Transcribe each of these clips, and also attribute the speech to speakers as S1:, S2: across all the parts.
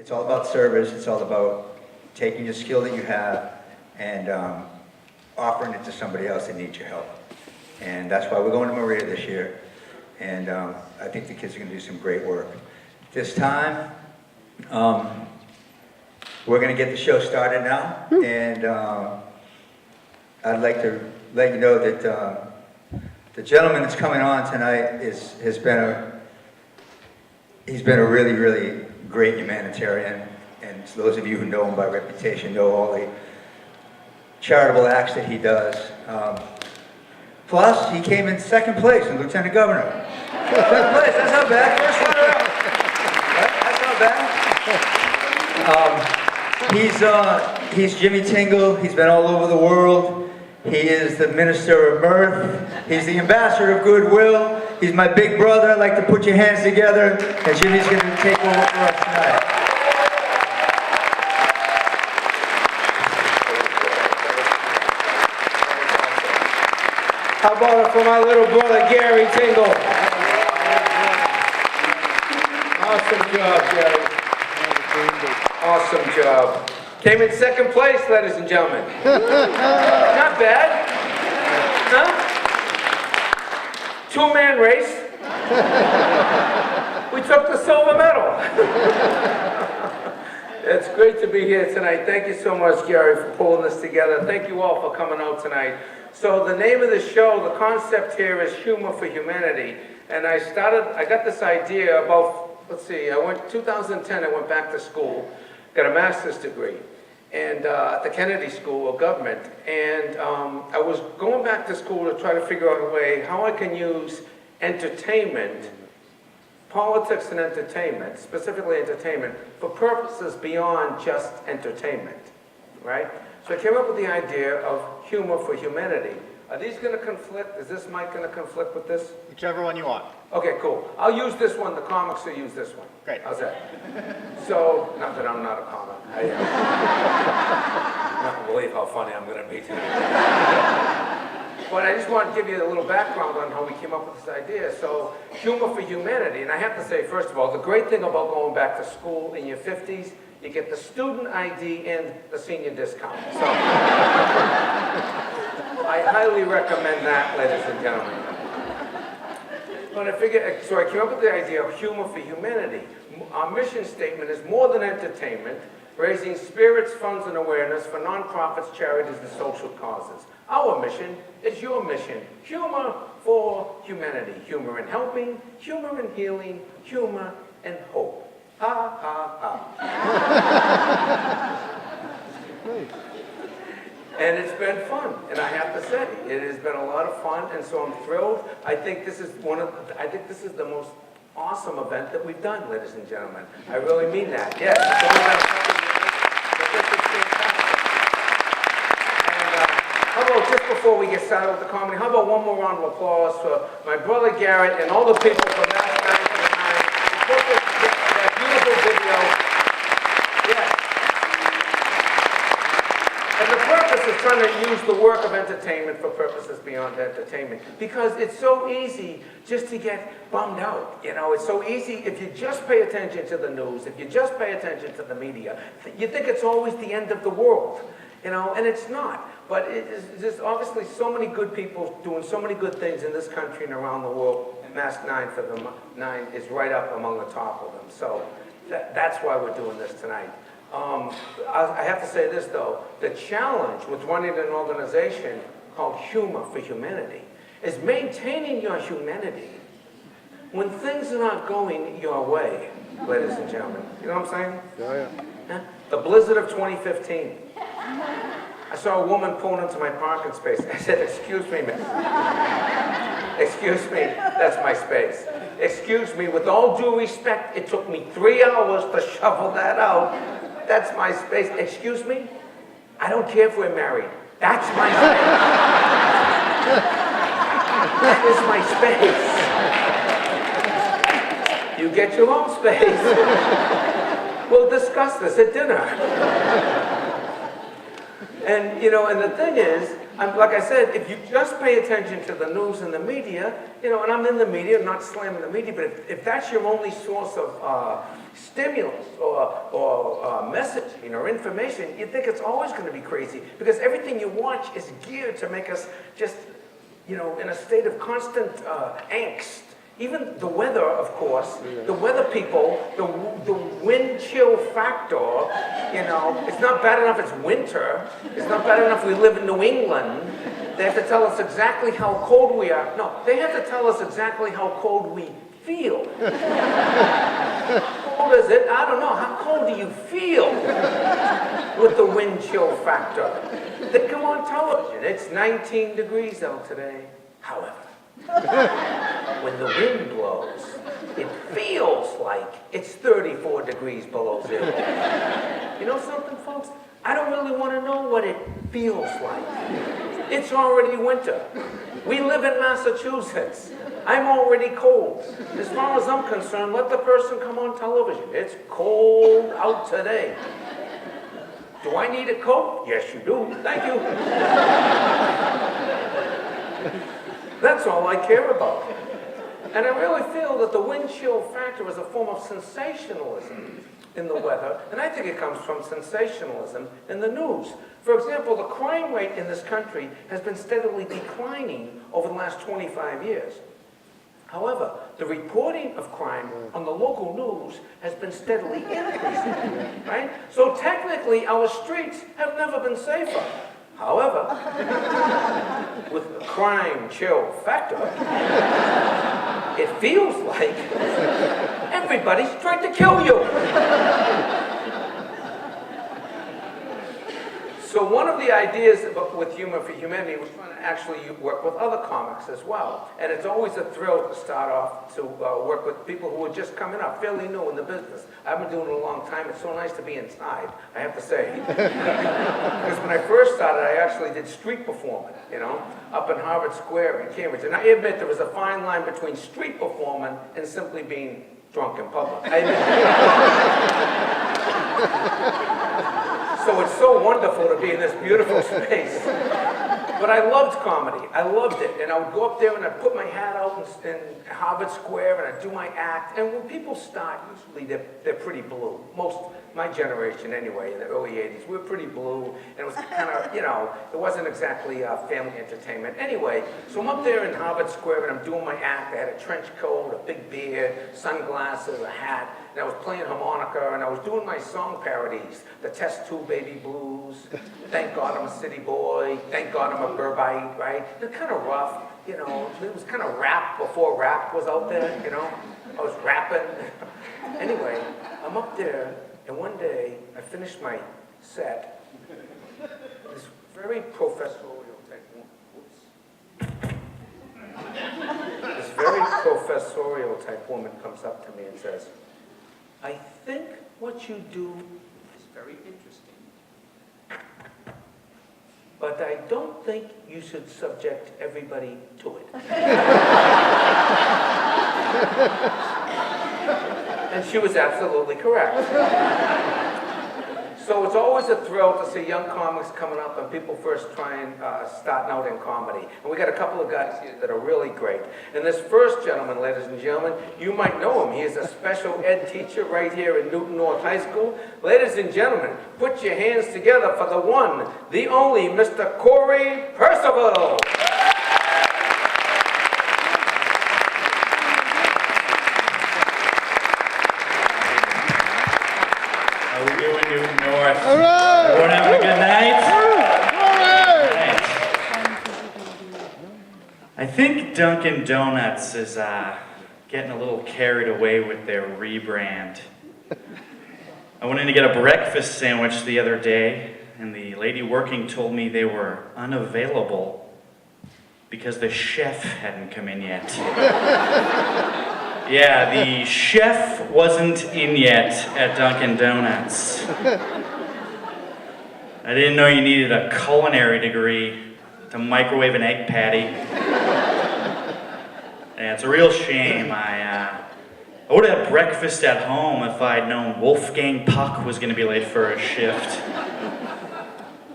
S1: It's all about service. It's all about taking the skill that you have and offering it to somebody else that needs your help. And that's why we're going to Maria this year. And I think the kids are going to do some great work. This time, we're going to get the show started now. And I'd like to let you know that the gentleman that's coming on tonight has been a really, really great humanitarian. And those of you who know him by reputation know all the charitable acts that he does. Plus, he came in second place in Lieutenant Governor. Second place, that's not bad. First runner-up. Right? That's not bad. He's Jimmy Tingle. He's been all over the world. He is the Minister of Mirth. He's the Ambassador of Goodwill. He's my big brother. I'd like to put your hands together. And Jimmy's going to take over for us tonight.
S2: How about it for my little brother, Gary Tingle? Awesome job, Gary. Awesome job. Came in second place, ladies and gentlemen. Not bad. Huh? Two-man race. We took the silver medal. It's great to be here tonight. Thank you so much, Gary, for pulling this together. Thank you all for coming out tonight. So the name of the show, the concept here is Humor for Humanity. And I got this idea about, 2010, I went back to school, got a master's degree, and at the Kennedy School of Government. And I was going back to school to try to figure out a way how I can use entertainment, politics and entertainment, specifically entertainment, for purposes beyond just entertainment, right? So I came up with the idea of humor for humanity. Are these going to conflict? Is this mic going to conflict with this?
S3: Whichever one you want.
S2: Okay, cool. I'll use this one. The comics will use this one.
S3: Great.
S2: How's that? So, not that I'm not a comic. I not believe how funny I'm going to be today. But I just want to give you a little background on how we came up with this idea. So, humor for humanity. And I have to say, first of all, the great thing about going back to school in your 50s, you get the student ID and the senior discount. So, I highly recommend that, ladies and gentlemen. But I came up with the idea of humor for humanity. Our mission statement is more than entertainment, raising spirits, funds, and awareness for nonprofits, charities, and social causes. Our mission is your mission. Humor for humanity. Humor in helping, humor in healing, humor and hope. Ha, ha, ha. And it's been fun, and I have to say, it has been a lot of fun, and so I'm thrilled. I think this is the most awesome event that we've done, ladies and gentlemen. I really mean that. Yes, it's only been a couple of years, but this is fantastic. And how about just before we get started with the comedy, how about one more round of applause for my brother Garrett and all the people from last night and tonight who put that beautiful video. Yes. And the purpose is trying to use the work of entertainment for purposes beyond entertainment. Because it's so easy just to get bummed out. You know, it's so easy if you just pay attention to the news, if you just pay attention to the media, you think it's always the end of the world. You know, and it's not. But there's obviously so many good people doing so many good things in this country and around the world. Mask 9 for the 9 is right up among the top of them. So that's why we're doing this tonight. I have to say this, though. The challenge with running an organization called Humor for Humanity is maintaining your humanity when things are not going your way, ladies and gentlemen. You know what I'm saying?
S3: Yeah.
S2: Huh? The blizzard of 2015. I saw a woman pulling into my parking space. I said, "Excuse me, miss. Excuse me, that's my space. Excuse me, with all due respect, it took me 3 hours to shovel that out. That's my space. Excuse me? I don't care if we're married. That's my space. That is my space. You get your own space. We'll discuss this at dinner." And, you know, and the thing is, like I said, if you just pay attention to the news and the media, you know, and I'm in the media, I'm not slamming the media, but if that's your only source of stimulus or messaging or information, you think it's always going to be crazy because everything you watch is geared to make us just, in a state of constant angst. Even the weather, of course, the weather people, the wind chill factor, it's not bad enough it's winter. It's not bad enough we live in New England. They have to tell us exactly how cold we are. No, they have to tell us exactly how cold we feel. How cold is it? I don't know. How cold do you feel with the wind chill factor? They come on television. It's 19 degrees out today. However, when the wind blows, it feels like it's 34 degrees below zero. You know something, folks? I don't really want to know what it feels like. It's already winter. We live in Massachusetts. I'm already cold. As far as I'm concerned, let the person come on television. It's cold out today. Do I need a coat? Yes, you do. Thank you. That's all I care about. And I really feel that the wind chill factor is a form of sensationalism in the weather, and I think it comes from sensationalism in the news. For example, the crime rate in this country has been steadily declining over the last 25 years. However, the reporting of crime on the local news has been steadily increasing, right? So technically, our streets have never been safer. However, with the crime chill factor, it feels like everybody's trying to kill you. So one of the ideas with Humor for Humanity was trying to actually work with other comics as well. And it's always a thrill to start off to work with people who are just coming up, fairly new in the business. I've been doing it a long time. It's so nice to be inside, I have to say. Because when I first started, I actually did street performing, up in Harvard Square in Cambridge. And I admit there was a fine line between street performing and simply being drunk in public. I admit. So it's so wonderful to be in this beautiful space. But I loved comedy. I loved it. And I would go up there and I'd put my hat out in Harvard Square and I'd do my act. And when people start, usually they're pretty blue. My generation anyway, in the early 80s, we were pretty blue. And it was kind of, it wasn't exactly family entertainment. Anyway, so I'm up there in Harvard Square and I'm doing my act. I had a trench coat, a big beard, sunglasses, a hat. And I was playing harmonica, and I was doing my song parodies. The Test Tube Baby Blues, Thank God I'm a City Boy, Thank God I'm a Burbite, right? They're kind of rough, it was kind of rap before rap was out there, I was rapping. Anyway, I'm up there, and one day, I finished my set. This very professorial type woman, this very professorial type woman comes up to me and says, I think what you do is very interesting, but I don't think you should subject everybody to it. And she was absolutely correct. So it's always a thrill to see young comics coming up and people first starting out in comedy. And we got a couple of guys here that are really great. And this first gentleman, ladies and gentlemen, you might know him. He is a special ed teacher right here in Newton North High School. Ladies and gentlemen, put your hands together for the one, the only Mr. Corey Percival.
S3: All right. Everyone having a good night? All right. I think Dunkin' Donuts is getting a little carried away with their rebrand. I went in to get a breakfast sandwich the other day, and the lady working told me they were unavailable because the chef hadn't come in yet. Yeah, the chef wasn't in yet at Dunkin' Donuts. I didn't know you needed a culinary degree to microwave an egg patty. Yeah, it's a real shame. I would have had breakfast at home if I'd known Wolfgang Puck was going to be late for a shift.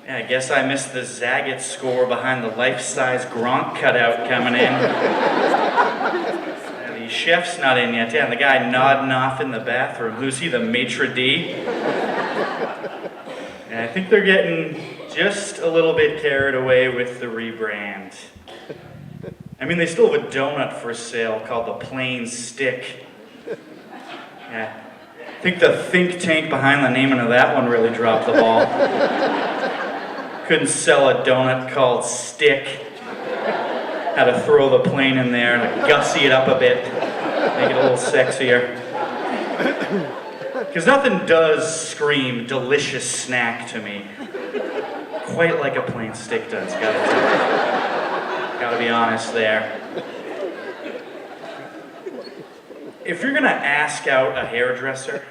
S3: Yeah, I guess I missed the Zagat score behind the life-size Gronk cutout coming in. These chef's not in yet. Yeah, and the guy nodding off in the bathroom. Who's he, the maitre d'? And I think they're getting just a little bit carried away with the rebrand. I mean, they still have a donut for sale called the Plain Stick. Yeah. I think the think tank behind the naming of that one really dropped the ball. Couldn't sell a donut called Stick. Had to throw the plane in there and gussy it up a bit, make it a little sexier. Because nothing does scream delicious snack to me quite like a plain stick does, gotta be honest there. If you're gonna ask out a hairdresser,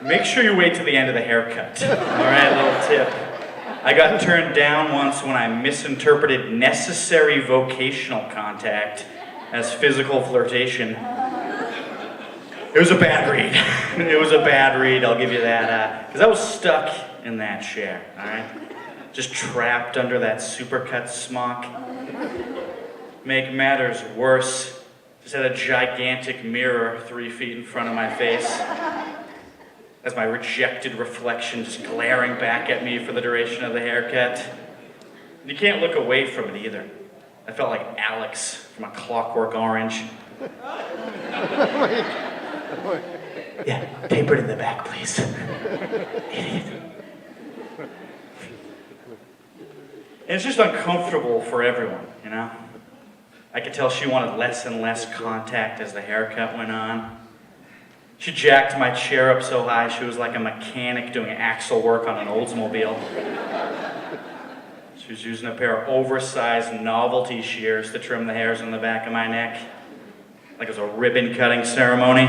S3: make sure you wait till the end of the haircut. All right, little tip. I got turned down once when I misinterpreted necessary vocational contact as physical flirtation. It was a bad read. It was a bad read, I'll give you that. Because I was stuck in that chair, all right? Just trapped under that supercut smock. Make matters worse, just had a gigantic mirror 3 feet in front of my face. As my rejected reflection just glaring back at me for the duration of the haircut. You can't look away from it either. I felt like Alex from A Clockwork Orange. Yeah, tapered in the back, please. Idiot. And it's just uncomfortable for everyone, you know? I could tell she wanted less and less contact as the haircut went on. She jacked my chair up so high she was like a mechanic doing axle work on an Oldsmobile. She was using a pair of oversized novelty shears to trim the hairs on the back of my neck, like it was a ribbon cutting ceremony.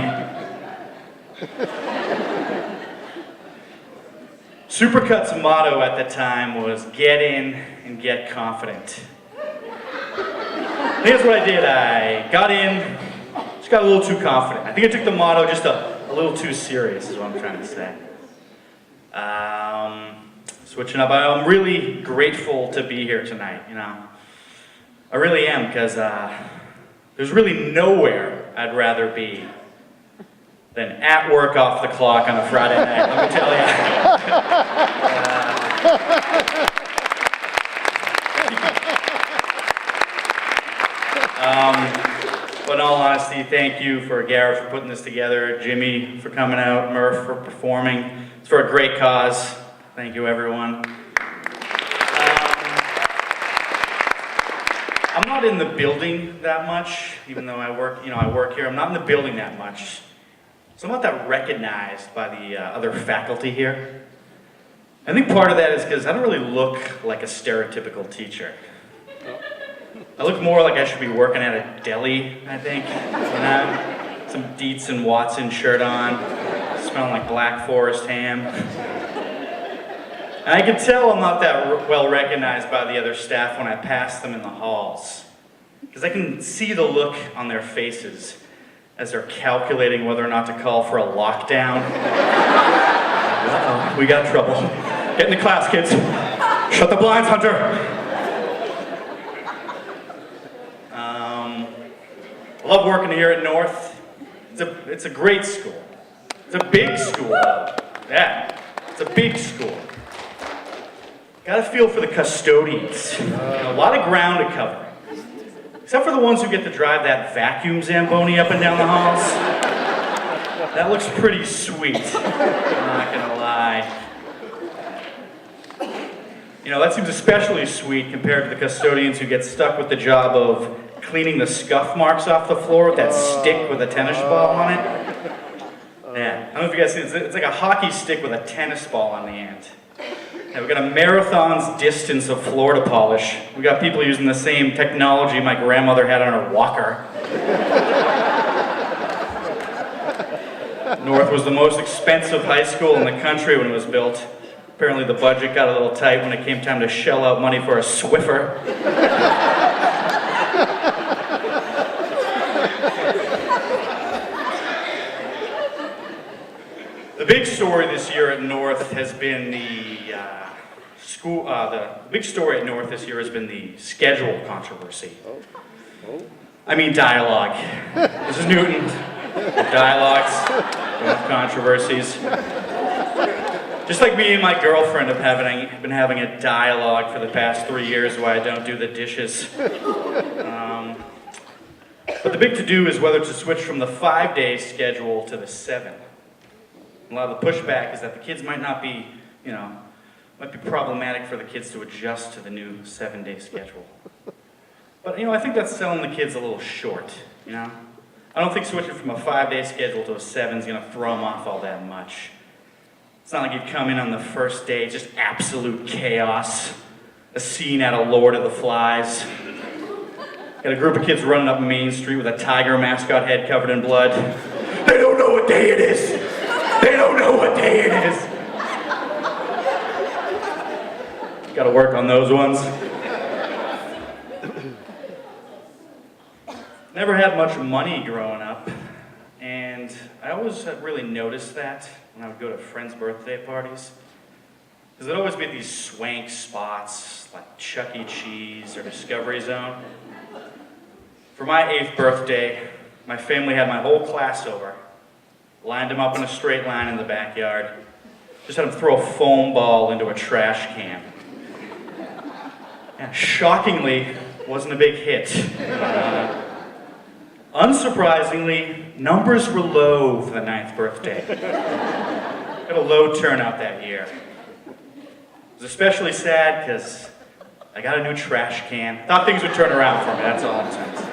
S3: Supercut's motto at the time was get in and get confident. Here's what I did. I got in, just got a little too confident. I think I took the motto just a little too serious is what I'm trying to say. Switching up, I'm really grateful to be here tonight, you know. I really am, because there's really nowhere I'd rather be than at work off the clock on a Friday night, let me tell you. But in all honesty, thank you for Garrett for putting this together, Jimmy for coming out, Murph for performing. It's for a great cause. Thank you, everyone. I'm not in the building that much, even though I work here. I'm not in the building that much. So I'm not that recognized by the other faculty here. I think part of that is because I don't really look like a stereotypical teacher. I look more like I should be working at a deli, I think. You know, some Dietz and Watson shirt on, smelling like Black Forest ham. And I can tell I'm not that well recognized by the other staff when I pass them in the halls. Because I can see the look on their faces as they're calculating whether or not to call for a lockdown. Uh-oh, we got trouble. Get into class, kids. Shut the blinds, Hunter. I love working here at North. It's a great school. It's a big school. Yeah, it's a big school. Got a feel for the custodians. A lot of ground to cover. Except for the ones who get to drive that vacuum Zamboni up and down the halls. That looks pretty sweet, I'm not gonna lie. You know, that seems especially sweet compared to the custodians who get stuck with the job of cleaning the scuff marks off the floor with that stick with a tennis ball on it. Yeah, I don't know if you guys see it. It's like a hockey stick with a tennis ball on the end. Yeah, we've got a marathon's distance of floor to polish. We got people using the same technology my grandmother had on her walker. North was the most expensive high school in the country when it was built. Apparently the budget got a little tight when it came time to shell out money for a Swiffer. The big story this year at North has been the big story at North this year has been the schedule controversy. I mean dialogue. This is Newton. Dialogues, controversies. Just like me and my girlfriend have been having a dialogue for the past 3 years why I don't do the dishes. But the big to-do is whether to switch from the 5-day schedule to the 7. A lot of the pushback is that the kids might be problematic for the kids to adjust to the new 7-day schedule. But, I think that's selling the kids a little short, I don't think switching from a 5-day schedule to a 7 is going to throw them off all that much. It's not like you'd come in on the first day, just absolute chaos. A scene out of Lord of the Flies. Got a group of kids running up Main Street with a tiger mascot head covered in blood. They don't know what day it is! They don't know what day it is! Gotta work on those ones. Never had much money growing up, and I always really noticed that when I would go to friends' birthday parties. Because there'd always be these swank spots like Chuck E. Cheese or Discovery Zone. For my 8th birthday, my family had my whole class over, lined them up in a straight line in the backyard, just had them throw a foam ball into a trash can. And shockingly, wasn't a big hit. Unsurprisingly, numbers were low for the 9th birthday. Got a low turnout that year. It was especially sad because I got a new trash can. Thought things would turn around for me, that's all I'm saying.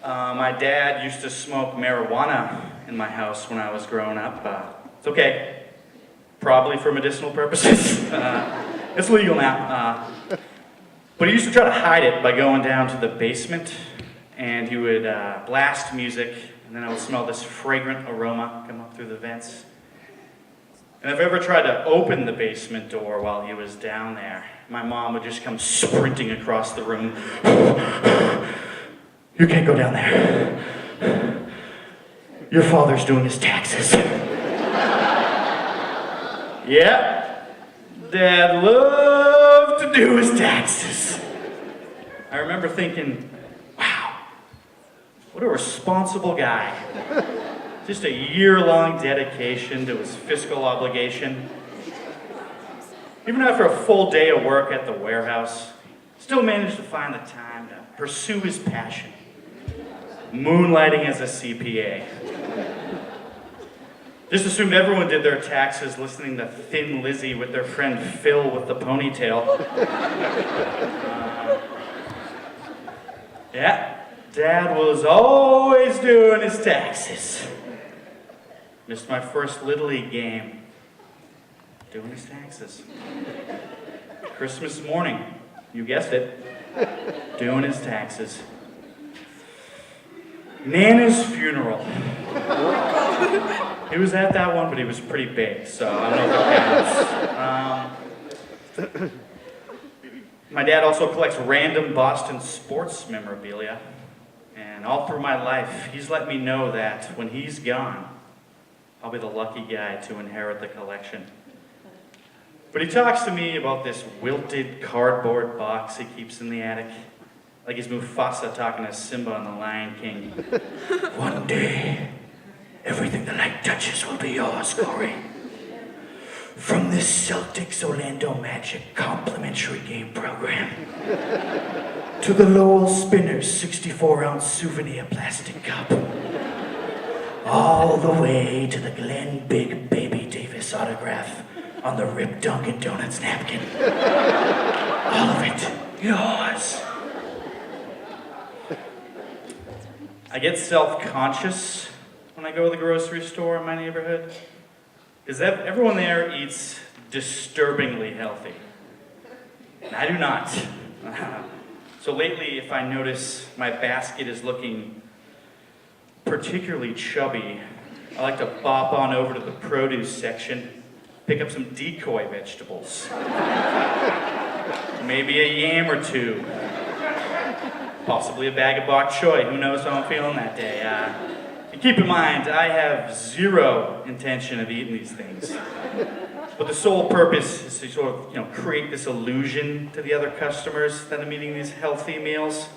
S3: My dad used to smoke marijuana in my house when I was growing up. It's okay, probably for medicinal purposes. It's legal now. But he used to try to hide it by going down to the basement, and he would blast music, and then I would smell this fragrant aroma come up through the vents. And if I ever tried to open the basement door while he was down there, my mom would just come sprinting across the room. You can't go down there. Your father's doing his taxes. Yeah, Dad loved to do his taxes. I remember thinking, wow, what a responsible guy. Just a year-long dedication to his fiscal obligation. Even after a full day of work at the warehouse, still managed to find the time to pursue his passion. Moonlighting as a CPA. Just assumed everyone did their taxes listening to Thin Lizzy with their friend Phil with the ponytail. Yeah, Dad was always doing his taxes. Missed my first Little League game. Doing his taxes. Christmas morning, you guessed it. Doing his taxes. Nana's funeral. He was at that one, but he was pretty big, so I don't know if it counts. My dad also collects random Boston sports memorabilia, and all through my life, he's let me know that when he's gone, I'll be the lucky guy to inherit the collection. But he talks to me about this wilted cardboard box he keeps in the attic. Like he's Mufasa talking to Simba on the Lion King. One day, everything the light touches will be yours, Corey. From this Celtics Orlando Magic complimentary game program to the Lowell Spinners 64-ounce souvenir plastic cup, all the way to the Glenn Big Baby Davis autograph on the Rip Dunkin' Donuts napkin. All of it yours. I get self-conscious when I go to the grocery store in my neighborhood, because everyone there eats disturbingly healthy. And I do not. So lately, if I notice my basket is looking particularly chubby, I like to bop on over to the produce section, pick up some decoy vegetables. Maybe a yam or two. Possibly a bag of bok choy, who knows how I'm feeling that day. And keep in mind, I have zero intention of eating these things. But the sole purpose is to sort of, create this illusion to the other customers that I'm eating these healthy meals.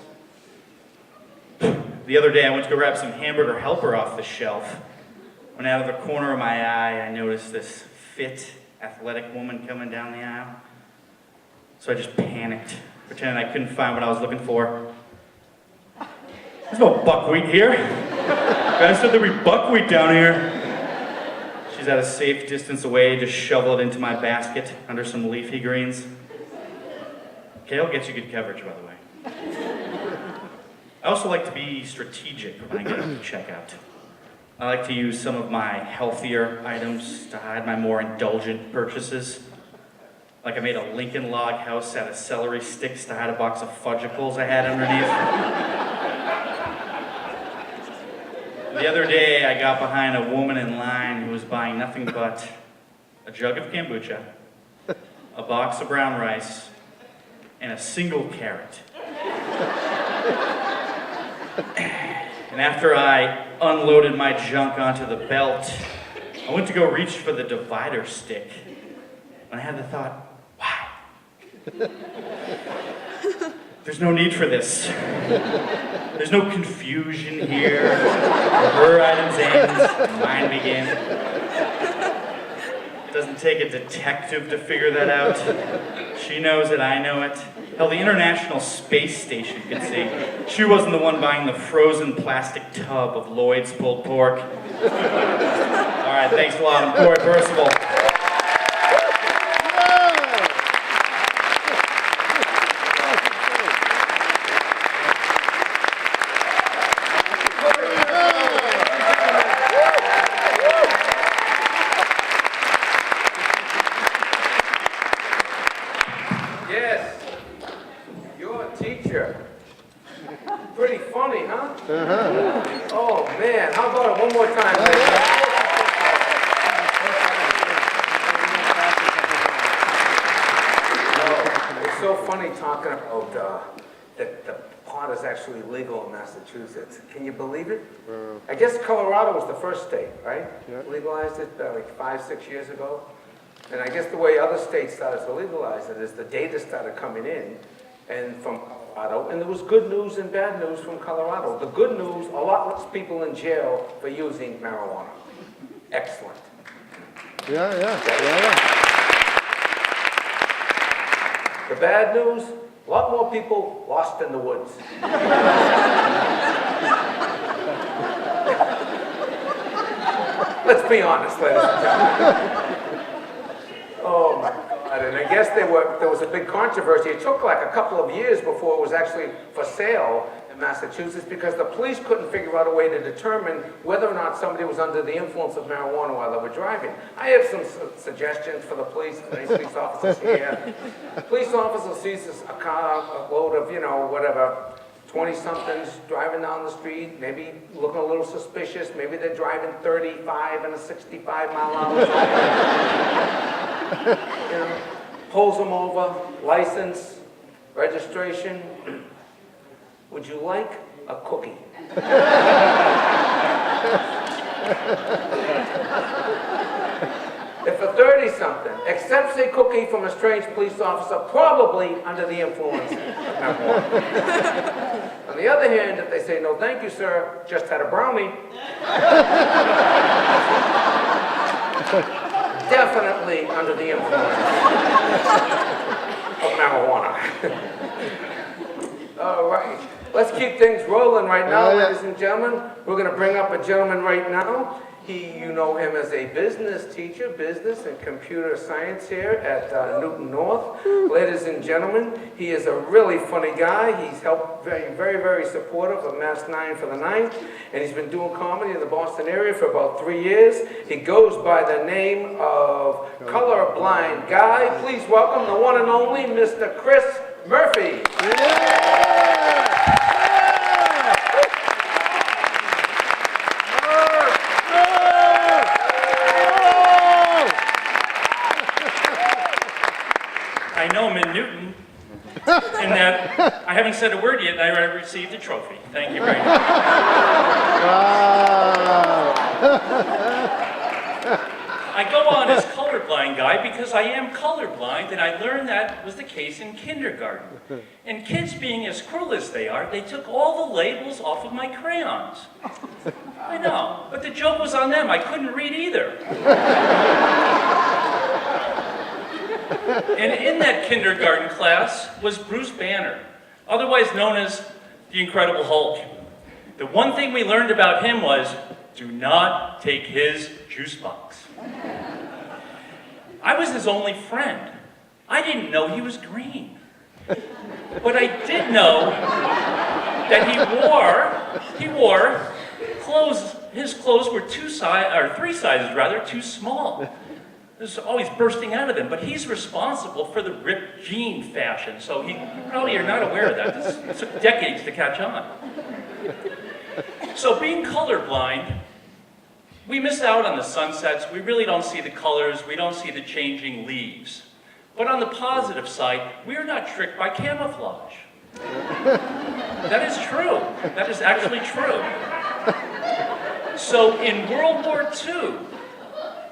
S3: The other day I went to go grab some hamburger helper off the shelf. When out of the corner of my eye, I noticed this fit, athletic woman coming down the aisle. So I just panicked, pretending I couldn't find what I was looking for. There's no buckwheat here. Guys said there'd be buckwheat down here. She's at a safe distance away, just shovel it into my basket under some leafy greens. Kale gets you good coverage, by the way. I also like to be strategic when I get up to checkout. I like to use some of my healthier items to hide my more indulgent purchases. Like I made a Lincoln log house out of celery sticks to hide a box of fudgicles I had underneath. The other day, I got behind a woman in line who was buying nothing but a jug of kombucha, a box of brown rice, and a single carrot. And after I unloaded my junk onto the belt, I went to go reach for the divider stick. And I had the thought, wow, there's no need for this. There's no confusion here. Her items end, mine begin. It doesn't take a detective to figure that out. She knows it, I know it. Hell, the International Space Station could see. She wasn't the one buying the frozen plastic tub of Lloyd's pulled pork. All right, thanks a lot. I'm Corey Percival.
S2: Yes, your teacher. Pretty funny, huh? Oh, man, how about it one more time? It's so funny talking about that the pot is actually legal in Massachusetts. Can you believe it? I guess Colorado was the first state, right? Legalized it like 5-6 years ago. And I guess the way other states started to legalize it is the data started coming in and from Colorado, and there was good news and bad news from Colorado. The good news, a lot less people in jail for using marijuana. Excellent.
S4: Yeah.
S2: The bad news, a lot more people lost in the woods. Let's be honest, ladies and gentlemen. Oh my God, and I guess there was a big controversy. It took like a couple of years before it was actually for sale in Massachusetts because the police couldn't figure out a way to determine whether or not somebody was under the influence of marijuana while they were driving. I have some suggestions for the police, any police officers here. Police officer sees a car, a load of, 20-somethings driving down the street, maybe looking a little suspicious, maybe they're driving 35 in a 65-mile-an-hour zone. Pulls them over, license, registration. Would you like a cookie? If a 30-something accepts a cookie from a strange police officer, probably under the influence of marijuana. On the other hand, if they say, no thank you, sir, just had a brownie, definitely under the influence of marijuana. All right, let's keep things rolling right now, ladies and gentlemen. We're going to bring up a gentleman right now. You know him as a business teacher, business and computer science here at Newton North. Ladies and gentlemen, he is a really funny guy. He's helped very supportive of Mass 9 for the 9th, and he's been doing comedy in the Boston area for about 3 years. He goes by the name of Colorblind Guy. Please welcome the one and only Mr. Chris Murphy.
S5: I know I'm in Newton, in that I haven't said a word yet, and I received a trophy. Thank you very much. I go on as colorblind guy because I am colorblind, and I learned that was the case in kindergarten. And kids being as cruel as they are, they took all the labels off of my crayons. I know, but the joke was on them. I couldn't read either. And in that kindergarten class was Bruce Banner, otherwise known as the Incredible Hulk. The one thing we learned about him was, do not take his juice box. I was his only friend. I didn't know he was green. But I did know that he wore clothes, his clothes were three sizes rather, too small. It was always bursting out of him, but he's responsible for the ripped jean fashion, so you probably are not aware of that. It took decades to catch on. So being colorblind, we miss out on the sunsets. We really don't see the colors. We don't see the changing leaves. But on the positive side, we are not tricked by camouflage. That is true. That is actually true. So in World War II,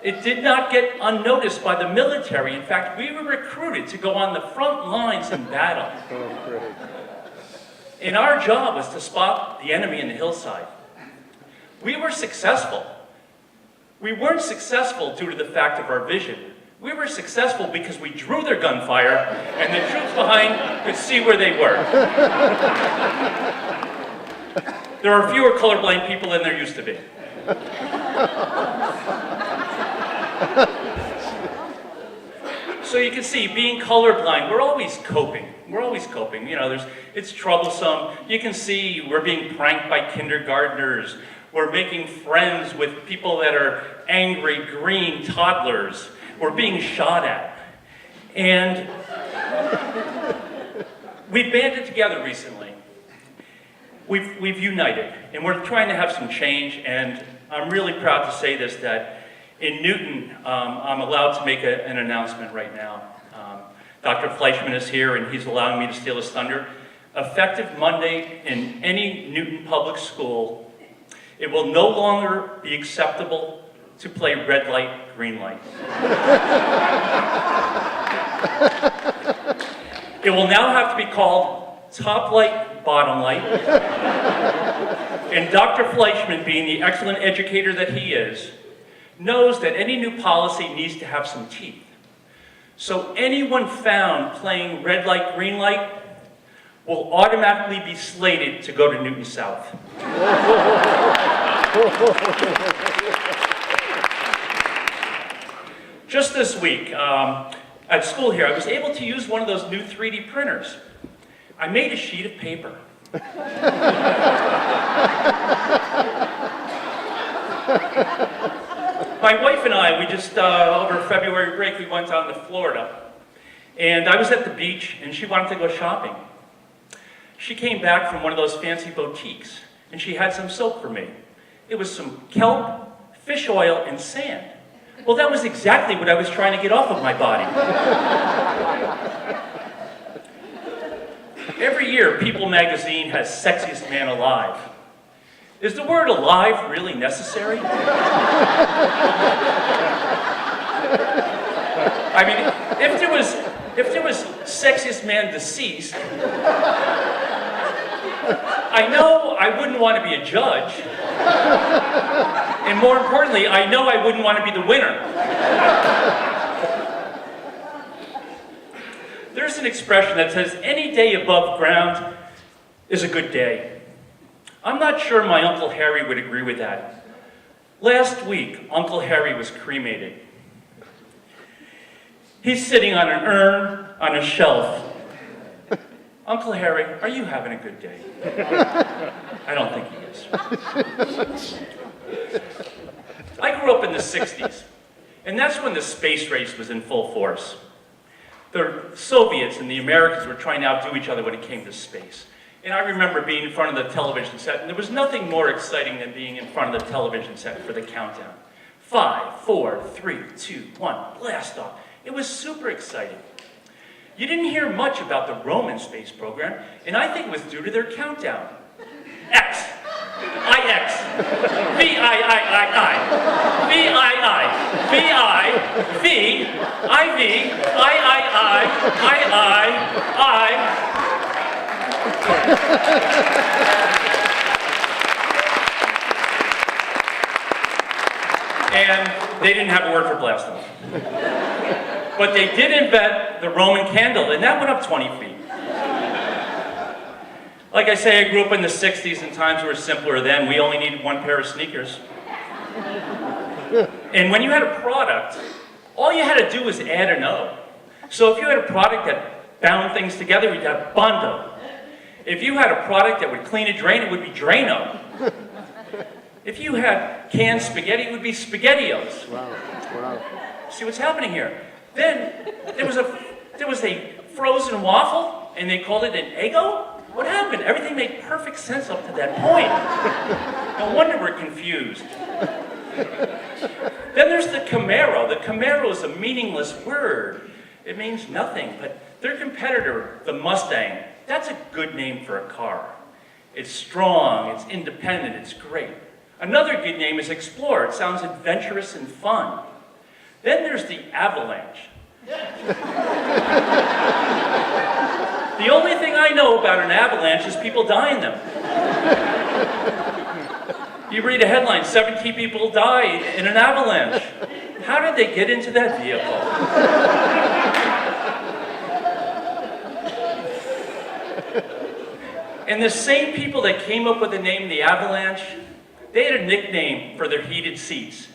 S5: it did not get unnoticed by the military. In fact, we were recruited to go on the front lines in battle. And our job was to spot the enemy in the hillside. We were successful. We weren't successful due to the fact of our vision. We were successful because we drew their gunfire, and the troops behind could see where they were. There are fewer colorblind people than there used to be. So you can see, being colorblind, we're always coping. We're always coping. You know, it's troublesome. You can see we're being pranked by kindergartners. We're making friends with people that are angry, green toddlers. We're being shot at. And we banded together recently. We've united, and we're trying to have some change, and I'm really proud to say this, that in Newton, I'm allowed to make an announcement right now. Dr. Fleischman is here, and he's allowing me to steal his thunder. Effective Monday in any Newton public school, it will no longer be acceptable to play red light, green light. It will now have to be called top light, bottom light. And Dr. Fleischman, being the excellent educator that he is, knows that any new policy needs to have some teeth. So anyone found playing red light, green light will automatically be slated to go to Newton South. Just this week, at school here, I was able to use one of those new 3D printers. I made a sheet of paper. My wife and I, we just, over February break, we went down to Florida. And I was at the beach, and she wanted to go shopping. She came back from one of those fancy boutiques, and she had some soap for me. It was some kelp, fish oil, and sand. Well, that was exactly what I was trying to get off of my body. Every year, People magazine has Sexiest Man Alive. Is the word alive really necessary? I mean, if there was Sexiest Man Deceased, I know I wouldn't want to be a judge. And more importantly, I know I wouldn't want to be the winner. There's an expression that says, any day above ground is a good day. I'm not sure my Uncle Harry would agree with that. Last week, Uncle Harry was cremated. He's sitting on an urn on a shelf. Uncle Harry, are you having a good day? I don't think he is. I grew up in the 60s, and that's when the space race was in full force. The Soviets and the Americans were trying to outdo each other when it came to space. And I remember being in front of the television set, and there was nothing more exciting than being in front of the television set for the countdown. 5, 4, 3, 2, 1, blast off. It was super exciting. You didn't hear much about the Roman space program, and I think it was due to their countdown. X, IX, VIII, VII, And they didn't have a word for blast off. But they did invent the Roman candle, and that went up 20 feet. Like I say, I grew up in the 60s, and times were simpler then. We only needed one pair of sneakers. And when you had a product, all you had to do was add an O. So if you had a product that bound things together, you'd have Bondo. If you had a product that would clean a drain, it would be Drano. If you had canned spaghetti, it would be SpaghettiOs.
S4: Wow, wow.
S5: See what's happening here? Then there was a frozen waffle, and they called it an Eggo? What happened? Everything made perfect sense up to that point. No wonder we're confused. Then there's the Camaro. The Camaro is a meaningless word. It means nothing, but their competitor, the Mustang, that's a good name for a car. It's strong, it's independent, it's great. Another good name is Explorer. It sounds adventurous and fun. Then there's the Avalanche. The only thing I know about an avalanche is people die in them. You read a headline, 17 people die in an avalanche. How did they get into that vehicle? And the same people that came up with the name the Avalanche, they had a nickname for their heated seats.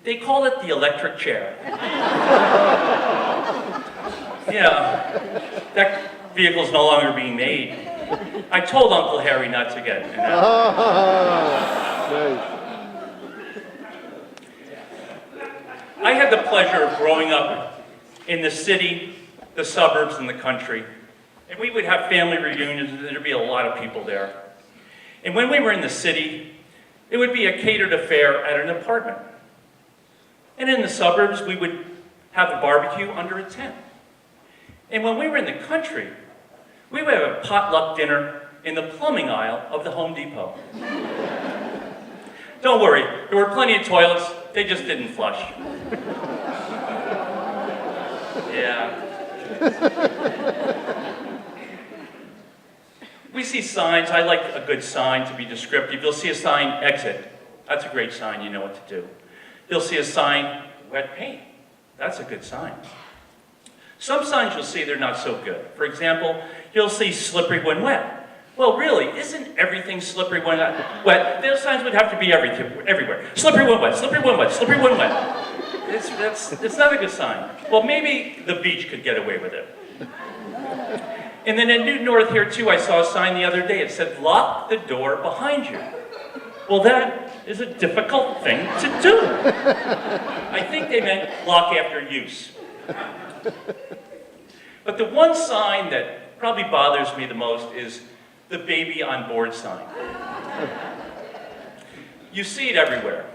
S5: They called it the electric chair. Yeah, that vehicle's no longer being made. I told Uncle Harry not to get an Avalanche. I had the pleasure of growing up in the city, the suburbs, and the country. And we would have family reunions, and there'd be a lot of people there. And when we were in the city, it would be a catered affair at an apartment. And in the suburbs, we would have a barbecue under a tent. And when we were in the country, we would have a potluck dinner in the plumbing aisle of the Home Depot. Don't worry, there were plenty of toilets, they just didn't flush. Yeah. We see signs. I like a good sign to be descriptive. You'll see a sign, exit. That's a great sign, you know what to do. You'll see a sign, wet paint. That's a good sign. Some signs you'll see, they're not so good. For example, you'll see slippery when wet. Well, really, isn't everything slippery when wet? Those signs would have to be everywhere. Slippery when wet, slippery when wet, slippery when wet. It's not a good sign. Well, maybe the beach could get away with it. And then in New North here too, I saw a sign the other day. It said, lock the door behind you. Well, that is a difficult thing to do. I think they meant lock after use. But the one sign that probably bothers me the most is the baby on board sign. You see it everywhere.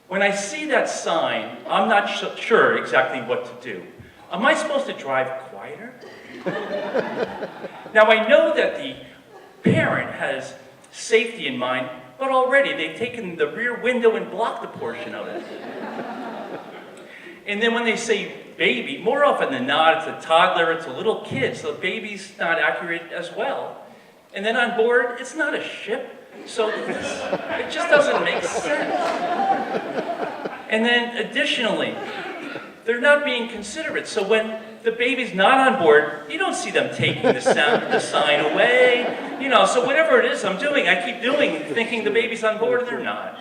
S5: When I see that sign, I'm not sure exactly what to do. Am I supposed to drive quieter? Now I know that the parent has safety in mind, but already they've taken the rear window and blocked a portion of it. And then when they say baby, more often than not, it's a toddler, it's a little kid, so baby's not accurate as well. And then on board, it's not a ship, so it just doesn't make sense. And then additionally, they're not being considerate, so when the baby's not on board, you don't see them taking the sign away. You know, so whatever it is I'm doing, I keep doing, thinking the baby's on board, and they're not.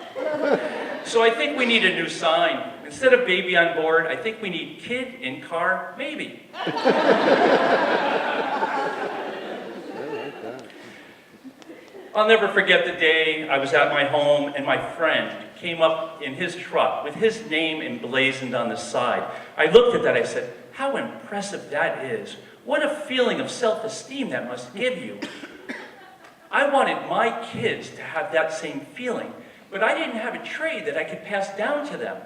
S5: So I think we need a new sign. Instead of baby on board, I think we need kid in car, maybe. I'll never forget the day I was at my home and my friend came up in his truck with his name emblazoned on the side. I looked at that, I said, how impressive that is. What a feeling of self-esteem that must give you. I wanted my kids to have that same feeling, but I didn't have a trade that I could pass down to them.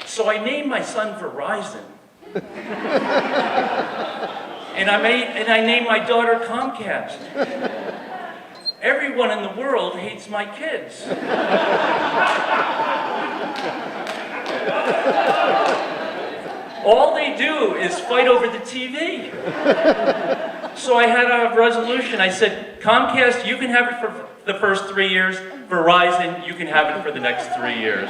S5: So I named my son Verizon. and I named my daughter Comcast. Everyone in the world hates my kids. All they do is fight over the TV. So I had a resolution. I said, Comcast, you can have it for the first 3 years. Verizon, you can have it for the next 3 years.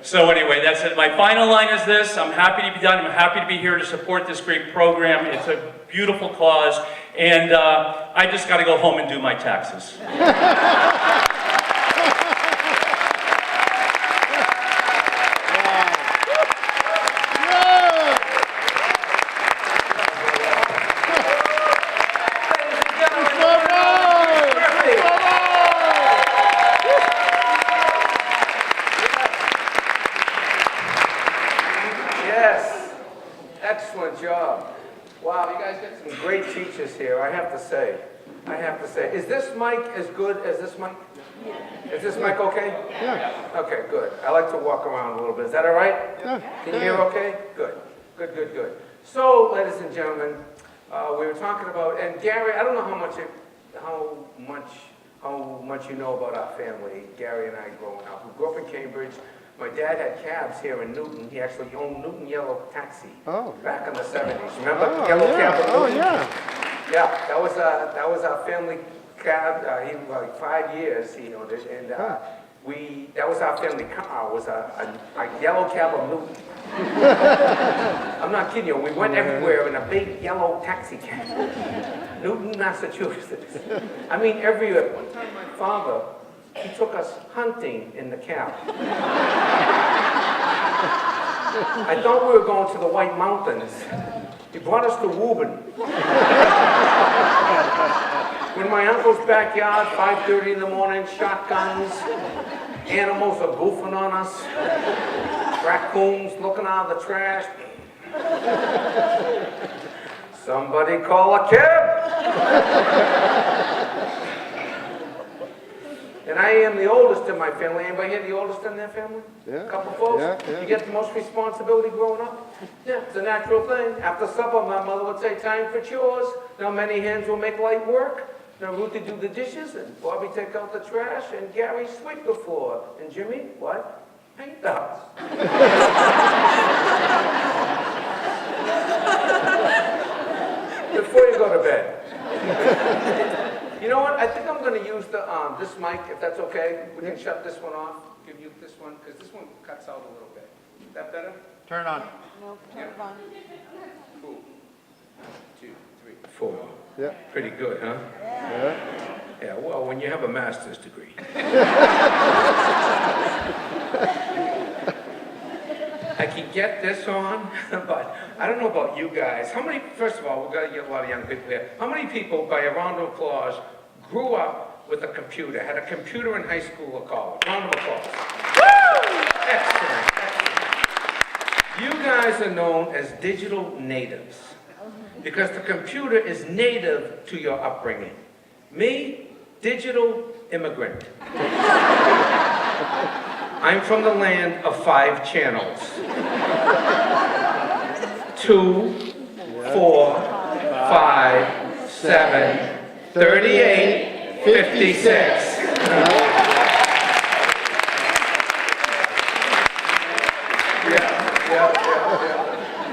S5: So anyway, that's it. My final line is this. I'm happy to be done. I'm happy to be here to support this great program. It's a beautiful cause. And I just got to go home and do my taxes.
S2: Yes, excellent job. Wow, you guys got some great teachers here, I have to say. I have to say. Is this mic as good as this mic? Is this mic okay?
S4: Yeah.
S2: Okay, good. I like to walk around a little bit. Is that all right?
S4: Yeah.
S2: Can you hear okay? Good. Good, good, good. So, ladies and gentlemen, we were talking about, and Gary, I don't know how much you know about our family, Gary and I growing up. We grew up in Cambridge. My dad had cabs here in Newton. He actually owned Newton Yellow Taxi back in the 70s. Remember Yellow Cab of Newton? Yeah, that was our family cab. He like 5 years he owned it, and that was our family car. Was a yellow cab of Newton. I'm not kidding you. We went everywhere in a big yellow taxi cab. Newton, Massachusetts. I mean, everywhere. One time, my father, he took us hunting in the cab. I thought we were going to the White Mountains. He brought us to Woburn. In my uncle's backyard, 5:30 in the morning, shotguns. Animals are goofing on us. Raccoons looking out of the trash. Somebody call a cab. And I am the oldest in my family. Anybody here the oldest in their family?
S4: Yeah.
S2: A couple folks?
S4: Yeah.
S2: You get the most responsibility growing up? Yeah, it's a natural thing. After supper, my mother would say, time for chores. Now many hands will make light work. Now Ruthie do the dishes, and Bobby take out the trash, and Gary sweep the floor. And Jimmy, what? Paint the house. Before you go to bed. You know what? I think I'm going to use this mic, if that's okay. We can shut this one off. Give you this one, because this one cuts out a little bit. Is that better?
S4: Turn on.
S6: No, turn it on.
S2: Cool. 1, 2, 3, 4.
S4: Yeah.
S2: Pretty good, huh?
S4: Yeah.
S2: Yeah, well, when you have a master's degree. I can get this on, but I don't know about you guys. How many, first of all, we've got to get a lot of young people here. How many people, by a round of applause, grew up with a computer, had a computer in high school or college? Round of applause. Woo! Excellent, excellent. You guys are known as digital natives because the computer is native to your upbringing. Me, digital immigrant. I'm from the land of 5 channels. 2, 4, 5, 7, 38, 56.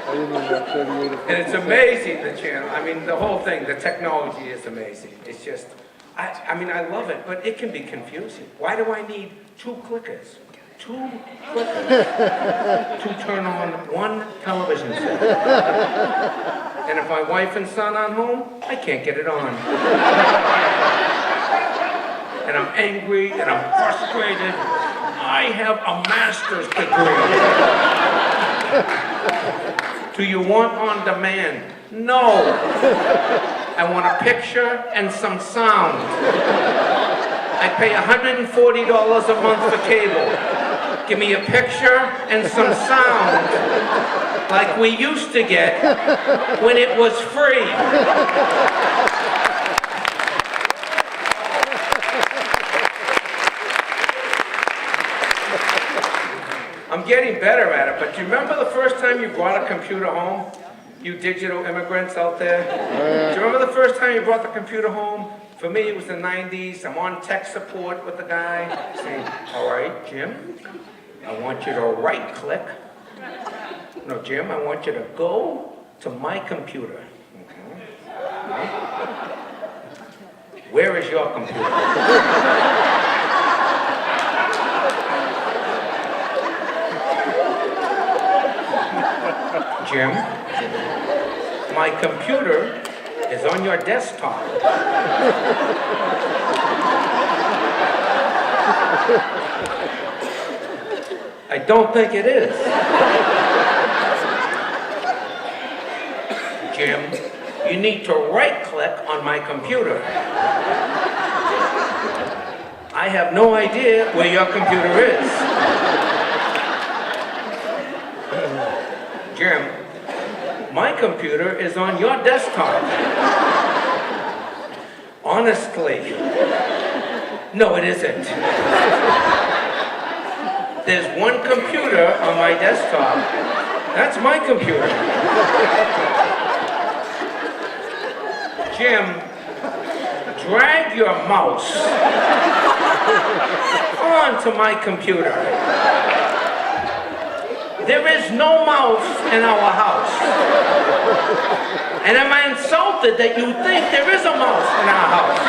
S4: I didn't know that 38 or
S2: And it's amazing, the channel. I mean, the whole thing, the technology is amazing. It's just, I mean, I love it, but it can be confusing. Why do I need 2 clickers? 2 clickers to turn on 1 television set. And if my wife and son aren't home, I can't get it on. And I'm angry and I'm frustrated. I have a master's degree. Do you want on demand? No. I want a picture and some sound. I pay $140 a month for cable. Give me a picture and some sound, like we used to get when it was free. I'm getting better at it, but do you remember the first time you brought a computer home? You digital immigrants out there? Do you remember the first time you brought the computer home? For me, it was the 90s. I'm on tech support with the guy saying, all right, Jim, I want you to right-click No, Jim, I want you to go to my computer. Where is your computer? Jim, my computer is on your desktop. I don't think it is. Jim, you need to right-click on my computer. I have no idea where your computer is. Jim, my computer is on your desktop. Honestly. No, it isn't. There's one computer on my desktop. That's my computer. Jim, drag your mouse onto my computer. There is no mouse in our house. And am I insulted that you think there is a mouse in our house?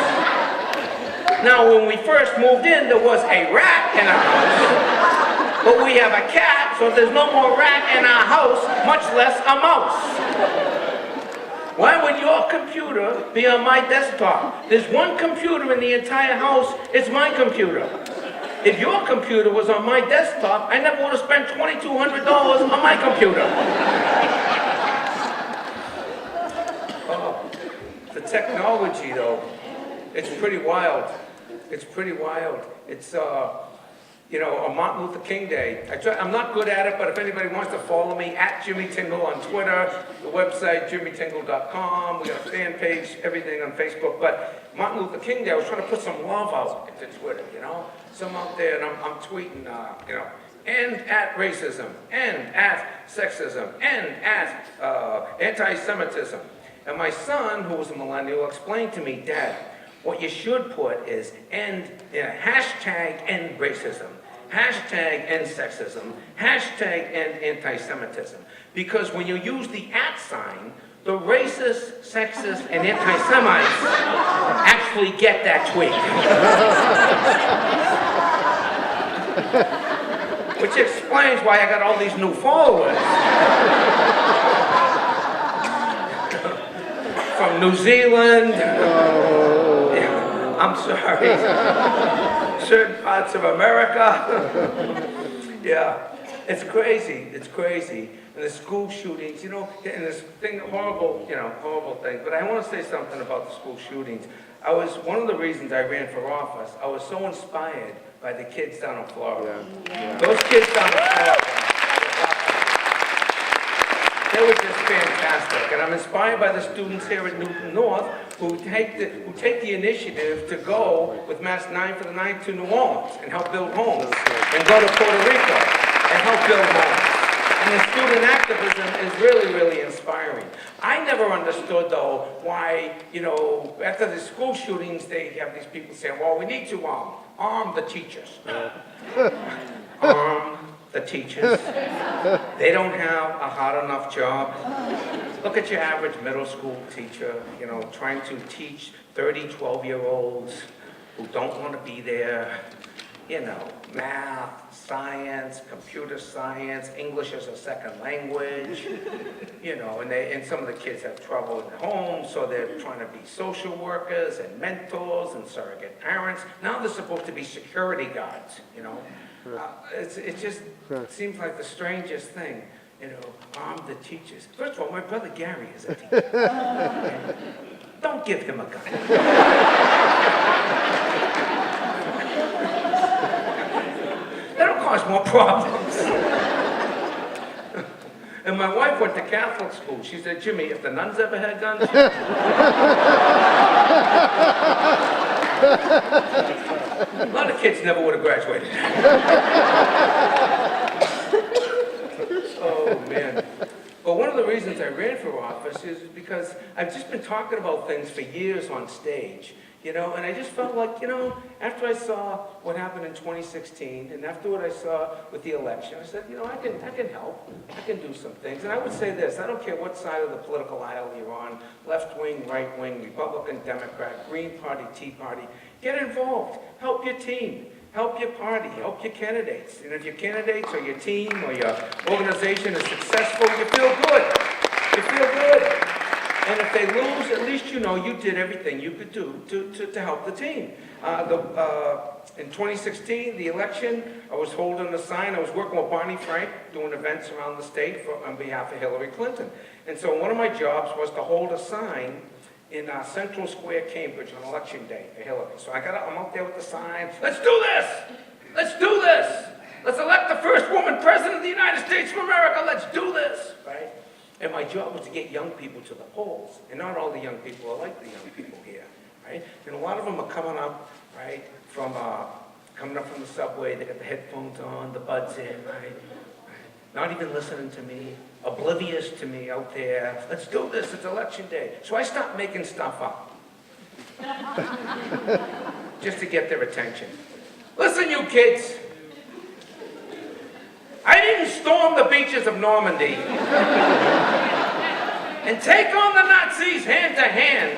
S2: Now, when we first moved in, there was a rat in our house. But we have a cat, so there's no more rat in our house, much less a mouse. Why would your computer be on my desktop? There's one computer in the entire house, it's my computer. If your computer was on my desktop, I never would have spent $2,200 on my computer. Oh, the technology, though, it's pretty wild. It's pretty wild. It's, you know, on Martin Luther King Day. I'm not good at it, but if anybody wants to follow me, at Jimmy Tingle on Twitter, the website, jimmytingle.com, we got a fan page, everything on Facebook. But Martin Luther King Day, I was trying to put some love out into Twitter, you know? Some out there, and I'm tweeting, you know, end at racism, end at sexism, end at anti-Semitism. And my son, who was a millennial, explained to me, Dad, what you should put is hashtag end racism, hashtag end sexism, hashtag end anti-Semitism. Because when you use the @ sign, the racists, sexists, and anti-Semites actually get that tweet. Which explains why I got all these new followers. From New Zealand, I'm sorry, certain parts of America. Yeah, it's crazy, it's crazy. And the school shootings, you know, and this thing, horrible thing. But I want to say something about the school shootings. One of the reasons I ran for office, I was so inspired by the kids down in Florida. Yeah. Those kids down in Florida, they were just fantastic. And I'm inspired by the students here at Newton North who take the initiative to go with Mass 9 for the 9 to New Orleans and help build homes, and go to Puerto Rico and help build homes. And the student activism is really, really inspiring. I never understood, though, why, you know, after the school shootings, they have these people saying, well, we need to arm the teachers. Arm the teachers. They don't have a hard enough job. Look at your average middle school teacher, you know, trying to teach 30, 12-year-olds who don't want to be there. You know, math, science, computer science, English as a second language, you know, and some of the kids have trouble at home, so they're trying to be social workers and mentors and surrogate parents. Now they're supposed to be security guards, you know. It just seems like the strangest thing, you know, arm the teachers. First of all, my brother Gary is a teacher. Okay? Don't give him a gun. That'll cause more problems. And my wife went to Catholic school. She said, Jimmy, if the nuns ever had guns... a lot of kids never would have graduated. Oh, man. But one of the reasons I ran for office is because I've just been talking about things for years on stage, and I just felt like, after I saw what happened in 2016 and after what I saw with the election, I said, I can help. I can do some things. And I would say this, I don't care what side of the political aisle you're on, left wing, right wing, Republican, Democrat, Green Party, Tea Party, get involved. Help your team. Help your party, help your candidates. And if your candidates or your team or your organization is successful, you feel good. You feel good. And if they lose, at least you know you did everything you could do to help the team. In 2016, the election, I was holding a sign. I was working with Barney Frank, doing events around the state on behalf of Hillary Clinton. And so one of my jobs was to hold a sign in Central Square, Cambridge, on election day for Hillary. So I'm out there with the sign. Let's do this! Let's do this! Let's elect the first woman president of the United States of America. Let's do this, right? And my job was to get young people to the polls. And not all the young people are like the young people here, right? And a lot of them are coming up, right, from the subway. They got the headphones on, the buds in, right? Not even listening to me, oblivious to me out there. Let's do this, it's election day. So I stopped making stuff up. Just to get their attention. Listen, you kids. I didn't storm the beaches of Normandy and take on the Nazis hand to hand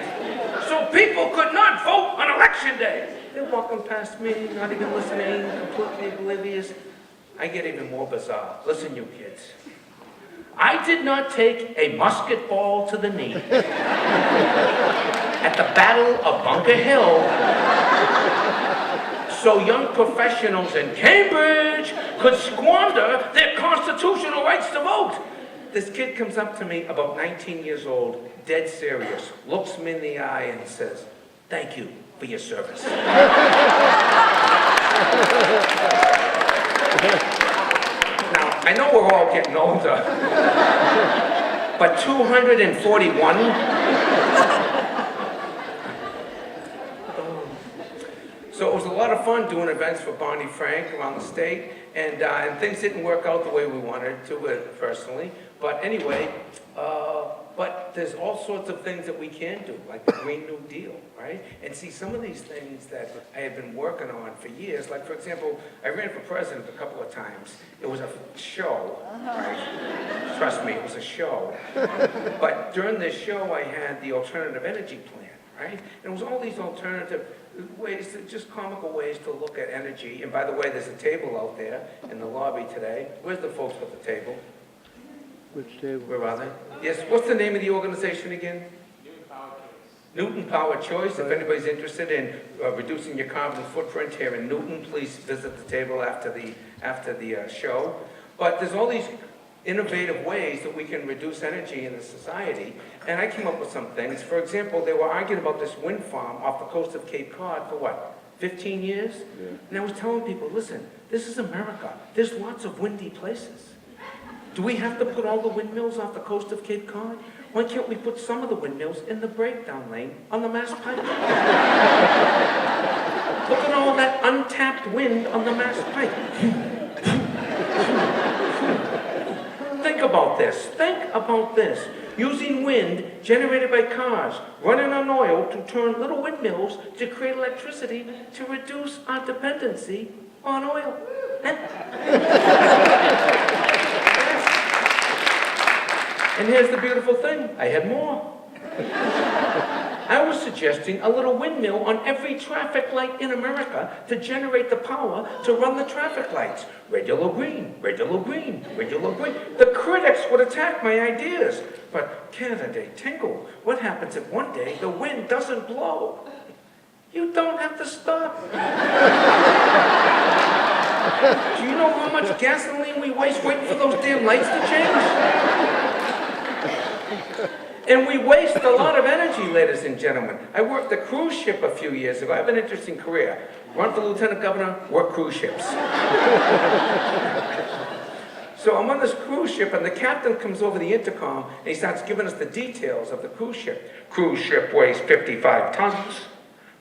S2: so people could not vote on election day. They're walking past me, not even listening, completely oblivious. I get even more bizarre. Listen, you kids. I did not take a musket ball to the knee at the Battle of Bunker Hill so young professionals in Cambridge could squander their constitutional rights to vote. This kid comes up to me, about 19 years old, dead serious, looks me in the eye and says, "Thank you for your service." Now, I know we're all getting older, but 241? So it was a lot of fun doing events for Barney Frank around the state, and things didn't work out the way we wanted to personally. But anyway, but there's all sorts of things that we can do, like the Green New Deal, right? And see, some of these things that I had been working on for years, like for example, I ran for president a couple of times. It was a show, right? Trust me, it was a show. But during this show, I had the alternative energy plan, right? And it was all these alternative ways, just comical ways to look at energy. And by the way, there's a table out there in the lobby today. Where's the folks with the table?
S4: Which table?
S2: Where are they? Yes, what's the name of the organization again? Newton Power Choice. If anybody's interested in reducing your carbon footprint here in Newton, please visit the table after the show. But there's all these innovative ways that we can reduce energy in the society. And I came up with some things. For example, they were arguing about this wind farm off the coast of Cape Cod for what, 15 years? Yeah. And I was telling people, listen, this is America. There's lots of windy places. Do we have to put all the windmills off the coast of Cape Cod? Why can't we put some of the windmills in the breakdown lane on the Mass Pike? Look at all that untapped wind on the Mass Pike. Think about this. Think about this. Using wind generated by cars running on oil to turn little windmills to create electricity to reduce our dependency on oil. And here's the beautiful thing. I had more. I was suggesting a little windmill on every traffic light in America to generate the power to run the traffic lights. Red, yellow, green, red, yellow, green, red, yellow, green. The critics would attack my ideas. But candidate Tinkle, what happens if one day the wind doesn't blow? You don't have to stop. Do you know how much gasoline we waste waiting for those damn lights to change? And we waste a lot of energy, ladies and gentlemen. I worked a cruise ship a few years ago. I have an interesting career. Run for lieutenant governor, work cruise ships. So I'm on this cruise ship, and the captain comes over the intercom, and he starts giving us the details of the cruise ship. Cruise ship weighs 55 tons,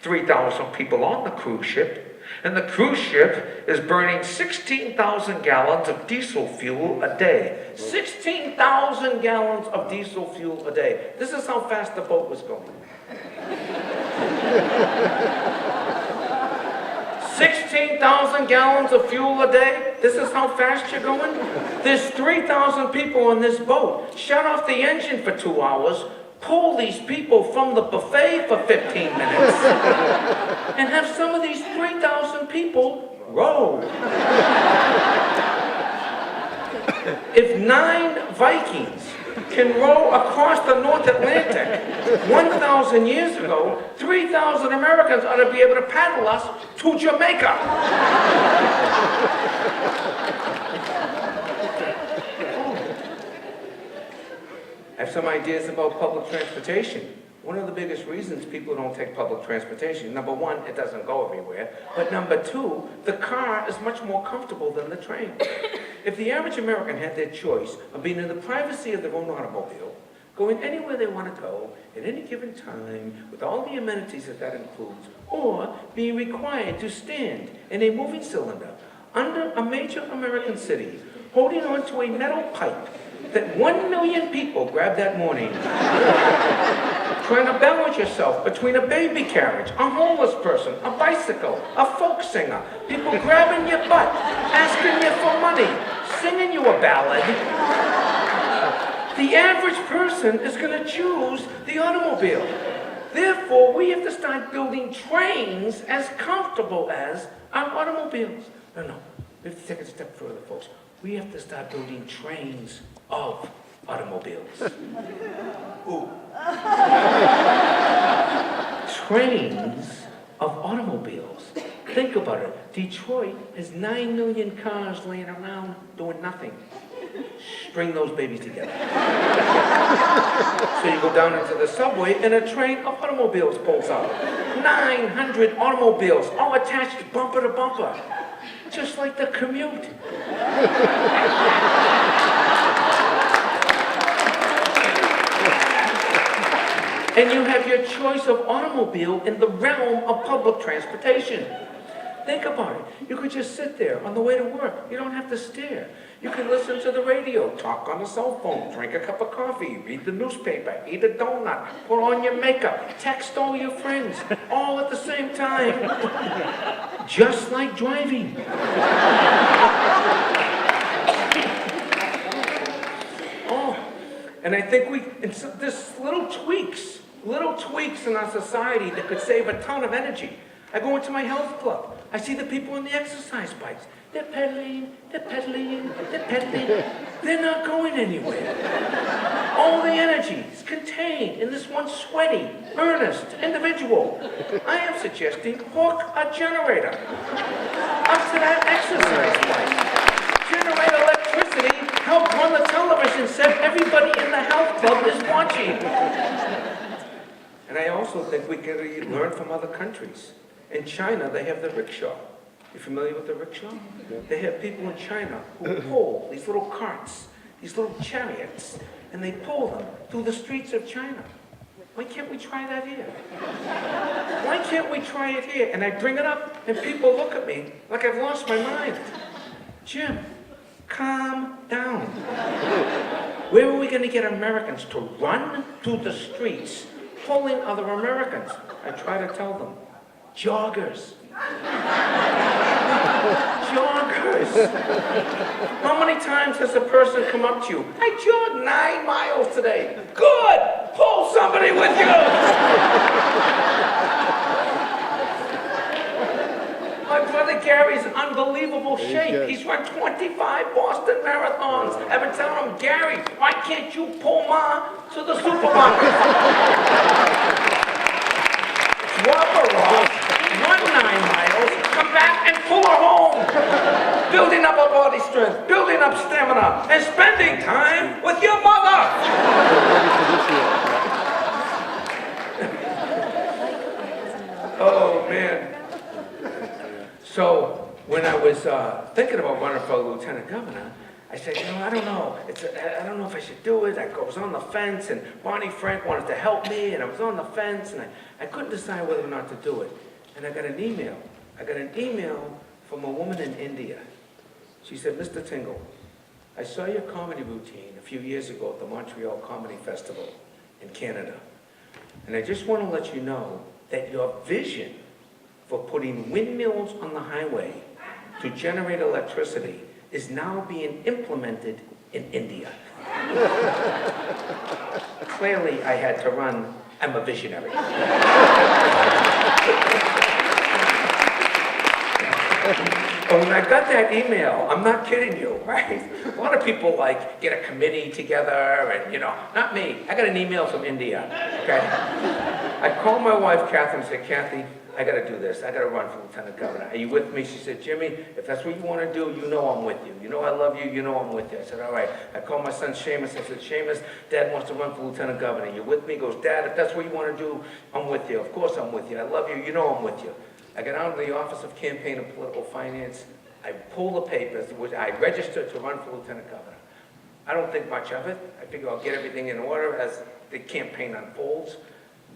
S2: 3,000 people on the cruise ship, And the cruise ship is burning 16,000 gallons of diesel fuel a day. 16,000 gallons of diesel fuel a day. This is how fast the boat was going. 16,000 gallons of fuel a day? This is how fast you're going? There's 3,000 people on this boat. Shut off the engine for 2 hours, pull these people from the buffet for 15 minutes, and have some of these 3,000 people row. If 9 Vikings can row across the North Atlantic 1,000 years ago, 3,000 Americans ought to be able to paddle us to Jamaica. I have some ideas about public transportation. One of the biggest reasons people don't take public transportation, number one, it doesn't go everywhere. But number two, the car is much more comfortable than the train. If the average American had their choice of being in the privacy of their own automobile, going anywhere they want to go at any given time with all the amenities that includes, or being required to stand in a moving cylinder under a major American city, holding onto a metal pipe that 1 million people grabbed that morning, trying to balance yourself between a baby carriage, a homeless person, a bicycle, a folk singer, people grabbing your butt, asking you for money, singing you a ballad. The average person is going to choose the automobile. Therefore, we have to start building trains as comfortable as our automobiles. No, we have to take it a step further, folks. We have to start building trains of automobiles. Ooh. Trains of automobiles. Think about it. Detroit has 9 million cars laying around doing nothing. String those babies together. So you go down into the subway and a train of automobiles pulls out. 900 automobiles, all attached bumper to bumper. Just like the commute. And you have your choice of automobile in the realm of public transportation. Think about it. You could just sit there on the way to work. You don't have to stare. You can listen to the radio, talk on the cell phone, drink a cup of coffee, read the newspaper, eat a donut, put on your makeup, text all your friends, all at the same time. Just like driving. Oh, and I think there's little tweaks in our society that could save a ton of energy. I go into my health club. I see the people on the exercise bikes. They're pedaling, they're pedaling, they're pedaling. They're not going anywhere. All the energy is contained in this one sweaty, earnest individual. I am suggesting hook a generator up to that exercise bike. Generate electricity, help run the television set everybody in the health club is watching. And I also think we can learn from other countries. In China, they have the rickshaw. You familiar with the rickshaw? Yeah. They have people in China who pull these little carts, these little chariots, and they pull them through the streets of China. Why can't we try that here? Why can't we try it here? And I bring it up, and people look at me like I've lost my mind. Jim, calm down. Where are we going to get Americans to run through the streets pulling other Americans? I try to tell them. Joggers. Joggers. How many times has a person come up to you? I jogged 9 miles today. Good. Pull somebody with you. My brother Gary's in unbelievable shape. He's run 25 Boston marathons. I've been telling him, Gary, why can't you pull Ma to the supermarket? Drop her off. Run 9 miles, come back and pull her home. Building up our body strength, building up stamina, and spending time with your mother. Oh, man. So, when I was thinking about running for lieutenant governor, I said, I don't know. I don't know if I should do it. I was on the fence, and Bonnie Frank wanted to help me, and I was on the fence, and I couldn't decide whether or not to do it. And I got an email I got an email from a woman in India. She said, Mr. Tingle, I saw your comedy routine a few years ago at the Montreal Comedy Festival in Canada. And I just want to let you know that your vision for putting windmills on the highway to generate electricity is now being implemented in India. Clearly, I had to run. I'm a visionary. But when I got that email, I'm not kidding you, right? A lot of people like get a committee together and, not me. I got an email from India, okay? I called my wife, Catherine, and said, Kathy, I got to do this. I got to run for lieutenant governor. Are you with me? She said, Jimmy, if that's what you want to do, you know I'm with you. You know I love you. You know I'm with you. I said, all right. I called my son, Seamus. I said, Seamus, Dad wants to run for lieutenant governor. You with me? He goes, Dad, if that's what you want to do, I'm with you. Of course I'm with you. I love you. You know I'm with you. I got out of the Office of Campaign and Political Finance. I pulled the papers, which I registered to run for lieutenant governor. I don't think much of it. I figure I'll get everything in order as the campaign unfolds.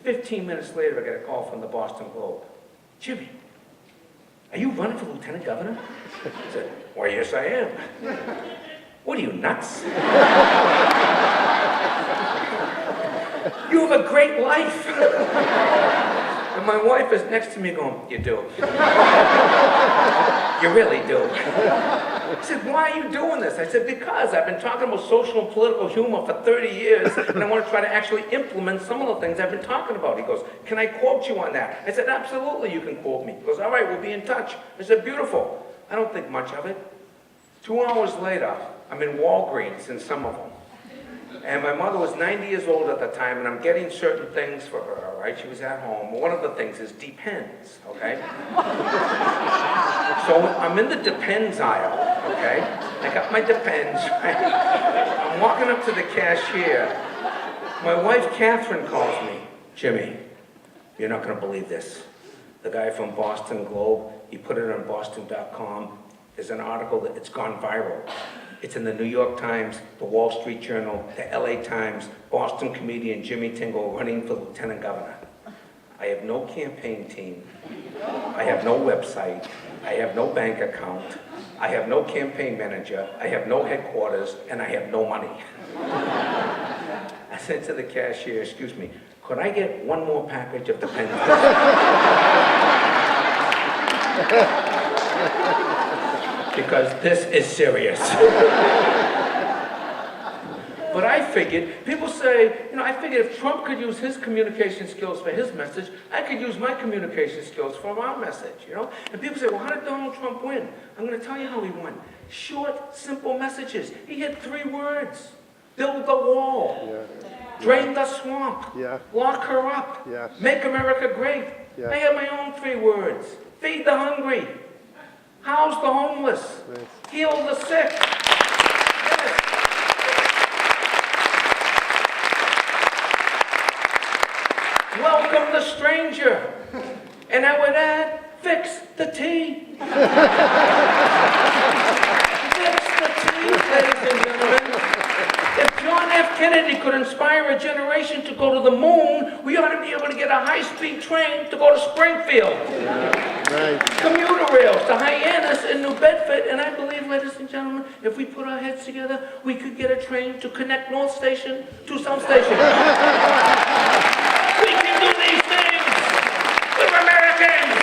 S2: 15 minutes later, I get a call from the Boston Globe. Jimmy, are you running for lieutenant governor? I said, why, yes, I am. What are you, nuts? You have a great life. And my wife is next to me going, you do. You really do. I said, why are you doing this? I said, because I've been talking about social and political humor for 30 years, and I want to try to actually implement some of the things I've been talking about. He goes, can I quote you on that? I said, absolutely, you can quote me. He goes, all right, we'll be in touch. I said, beautiful. I don't think much of it. 2 hours later, I'm in Walgreens in Somerville. And my mother was 90 years old at the time, and I'm getting certain things for her, all right? She was at home. One of the things is Depends, okay? So I'm in the Depends aisle, okay? I got my Depends, right? I'm walking up to the cashier. My wife, Catherine, calls me. Jimmy, you're not going to believe this. The guy from Boston Globe, he put it on Boston.com. There's an article that it's gone viral. It's in the New York Times, the Wall Street Journal, the LA Times, Boston comedian Jimmy Tingle running for lieutenant governor. I have no campaign team. I have no website. I have no bank account. I have no campaign manager. I have no headquarters, and I have no money. I said to the cashier, excuse me, could I get one more package of Depends? Because this is serious. But I figured, people say, I figured if Trump could use his communication skills for his message, I could use my communication skills for our message, And people say, well, how did Donald Trump win? I'm going to tell you how he won. Short, simple messages. He had 3 words. Build the wall.
S4: Yeah.
S2: Drain the swamp.
S4: Yeah.
S2: Lock her up.
S4: Yes.
S2: Make America great.
S4: Yeah.
S2: I have my own 3 words. Feed the hungry. House the homeless.
S4: Nice.
S2: Heal the sick. Yes. Welcome the stranger. And I would add, fix the tea. Fix the tea, ladies and gentlemen. If John F. Kennedy could inspire a generation to go to the moon, we ought to be able to get a high-speed train to go to Springfield.
S4: Nice.
S2: Commuter rails to Hyannis and New Bedford, and I believe, ladies and gentlemen, if we put our heads together, we could get a train to connect North Station to some station. We can do these things! We're Americans!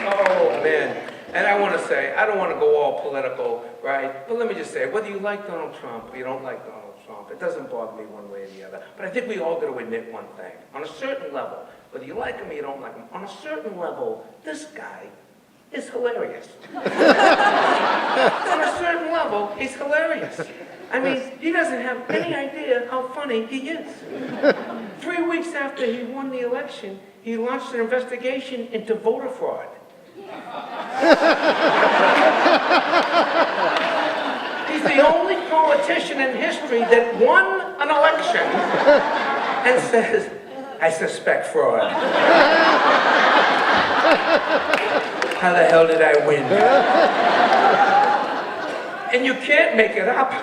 S2: Oh, man. And I want to say, I don't want to go all political, right? But let me just say, whether you like Donald Trump or you don't like Donald Trump, it doesn't bother me one way or the other. But I think we all got to admit one thing. On a certain level, whether you like him or you don't like him, on a certain level, this guy is hilarious. On a certain level, he's hilarious. I mean, he doesn't have any idea how funny he is. 3 weeks after he won the election, he launched an investigation into voter fraud. He's the only politician in history that won an election and says, I suspect fraud. How the hell did I win? And you can't make it up.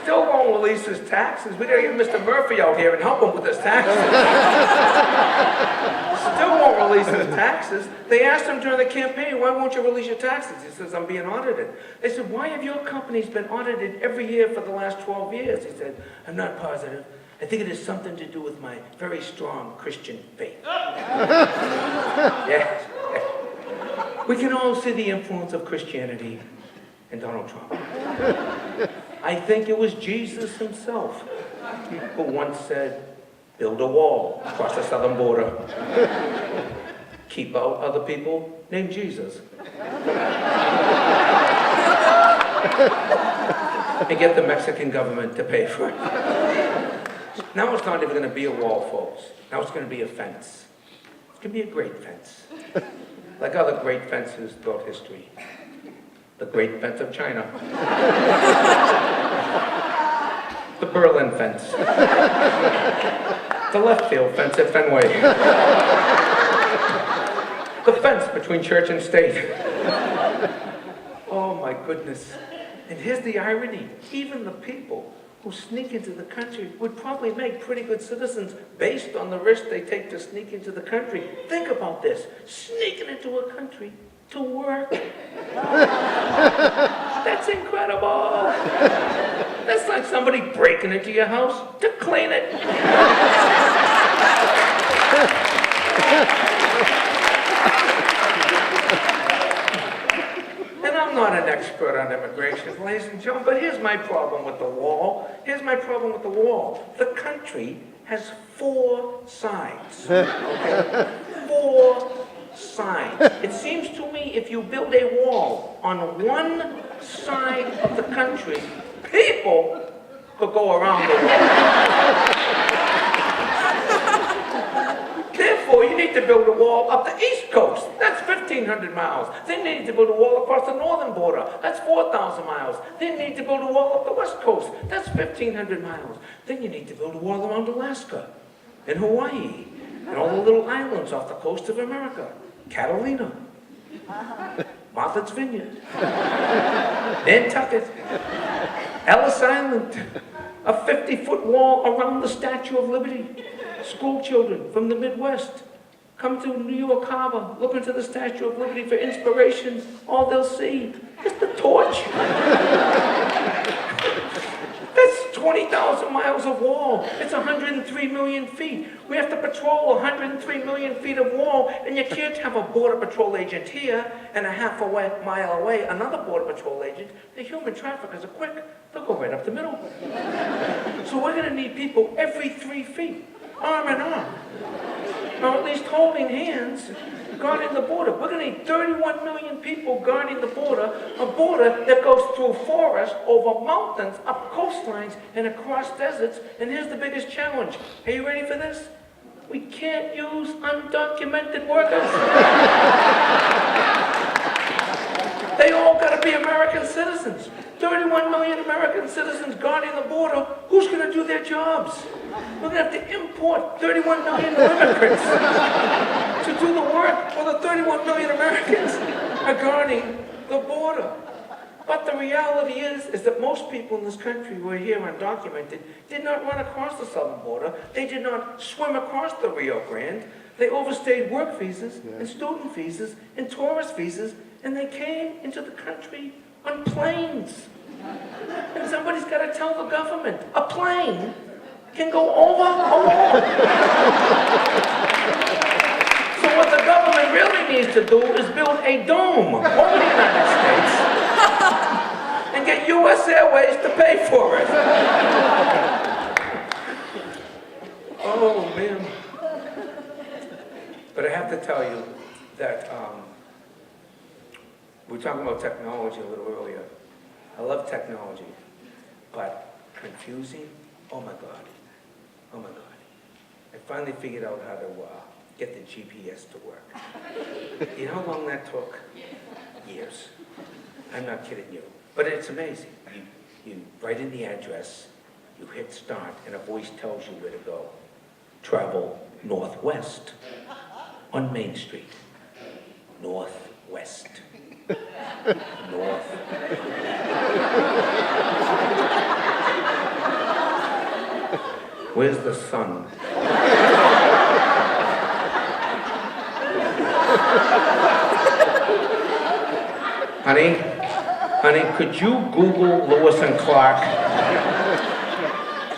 S2: still won't release his taxes. We gotta get Mr. Murphy out here and help him with his taxes. Still won't release his taxes. They asked him during the campaign, why won't you release your taxes? He says, I'm being audited. They said, why have your companies been audited every year for the last 12 years? He said, I'm not positive. I think it has something to do with my very strong Christian faith. Yes. We can all see the influence of Christianity in Donald Trump. I think it was Jesus himself who once said, build a wall across the southern border. Keep out other people named Jesus. And get the Mexican government to pay for it. Now it's not even going to be a wall, folks. Now it's going to be a fence. It's going to be a great fence. Like other great fences throughout history. The Great Fence of China. The Berlin fence. The left field fence at Fenway. The fence between church and state. Oh my goodness. And here's the irony. Even the people who sneak into the country would probably make pretty good citizens based on the risk they take to sneak into the country. Think about this. Sneaking into a country to work. That's incredible. That's like somebody breaking into your house to clean it. And I'm not an expert on immigration, ladies and gentlemen, but here's my problem with the wall. Here's my problem with the wall. The country has 4 sides. Okay? 4 sides. It seems to me if you build a wall on one side of the country, people could go around the wall. Therefore, you need to build a wall up the East Coast. That's 1,500 miles. Then you need to build a wall across the northern border. That's 4,000 miles. Then you need to build a wall up the West Coast. That's 1,500 miles. Then you need to build a wall around Alaska and Hawaii and all the little islands off the coast of America. Catalina, Martha's Vineyard, Nantucket, Ellis Island, a 50-foot wall around the Statue of Liberty. School children from the Midwest come to New York Harbor, look into the Statue of Liberty for inspiration. All they'll see is the torch. That's 20,000 miles of wall. It's 103 million feet. We have to patrol 103 million feet of wall, and you can't have a Border Patrol agent here and a half a mile away, another Border Patrol agent. The human traffickers are quick. They'll go right up the middle. So we're going to need people every 3 feet, arm in arm, or at least holding hands, guarding the border. We're going to need 31 million people guarding the border, a border that goes through forests, over mountains, up coastlines, and across deserts. And here's the biggest challenge. Are you ready for this? We can't use undocumented workers. They all got to be American citizens. 31 million American citizens guarding the border. Who's going to do their jobs? We're going to have to import 31 million immigrants to do the work while the 31 million Americans are guarding the border. But the reality is that most people in this country who are here undocumented did not run across the southern border. They did not swim across the Rio Grande. They overstayed work visas and student visas and tourist visas, and they came into the country on planes. And somebody's got to tell the government, a plane can go over a wall. So what the government really needs to do is build a dome over the United States and get U.S. Airways to pay for it. Oh, man. But I have to tell you that we were talking about technology a little earlier. I love technology, but confusing? Oh my God. Oh my God. I finally figured out how to get the GPS to work. You know how long that took? Years. I'm not kidding you. But it's amazing. You write in the address, you hit start, and a voice tells you where to go. Travel northwest on Main Street. Northwest. North. Where's the sun? Honey, could you Google Lewis and Clark?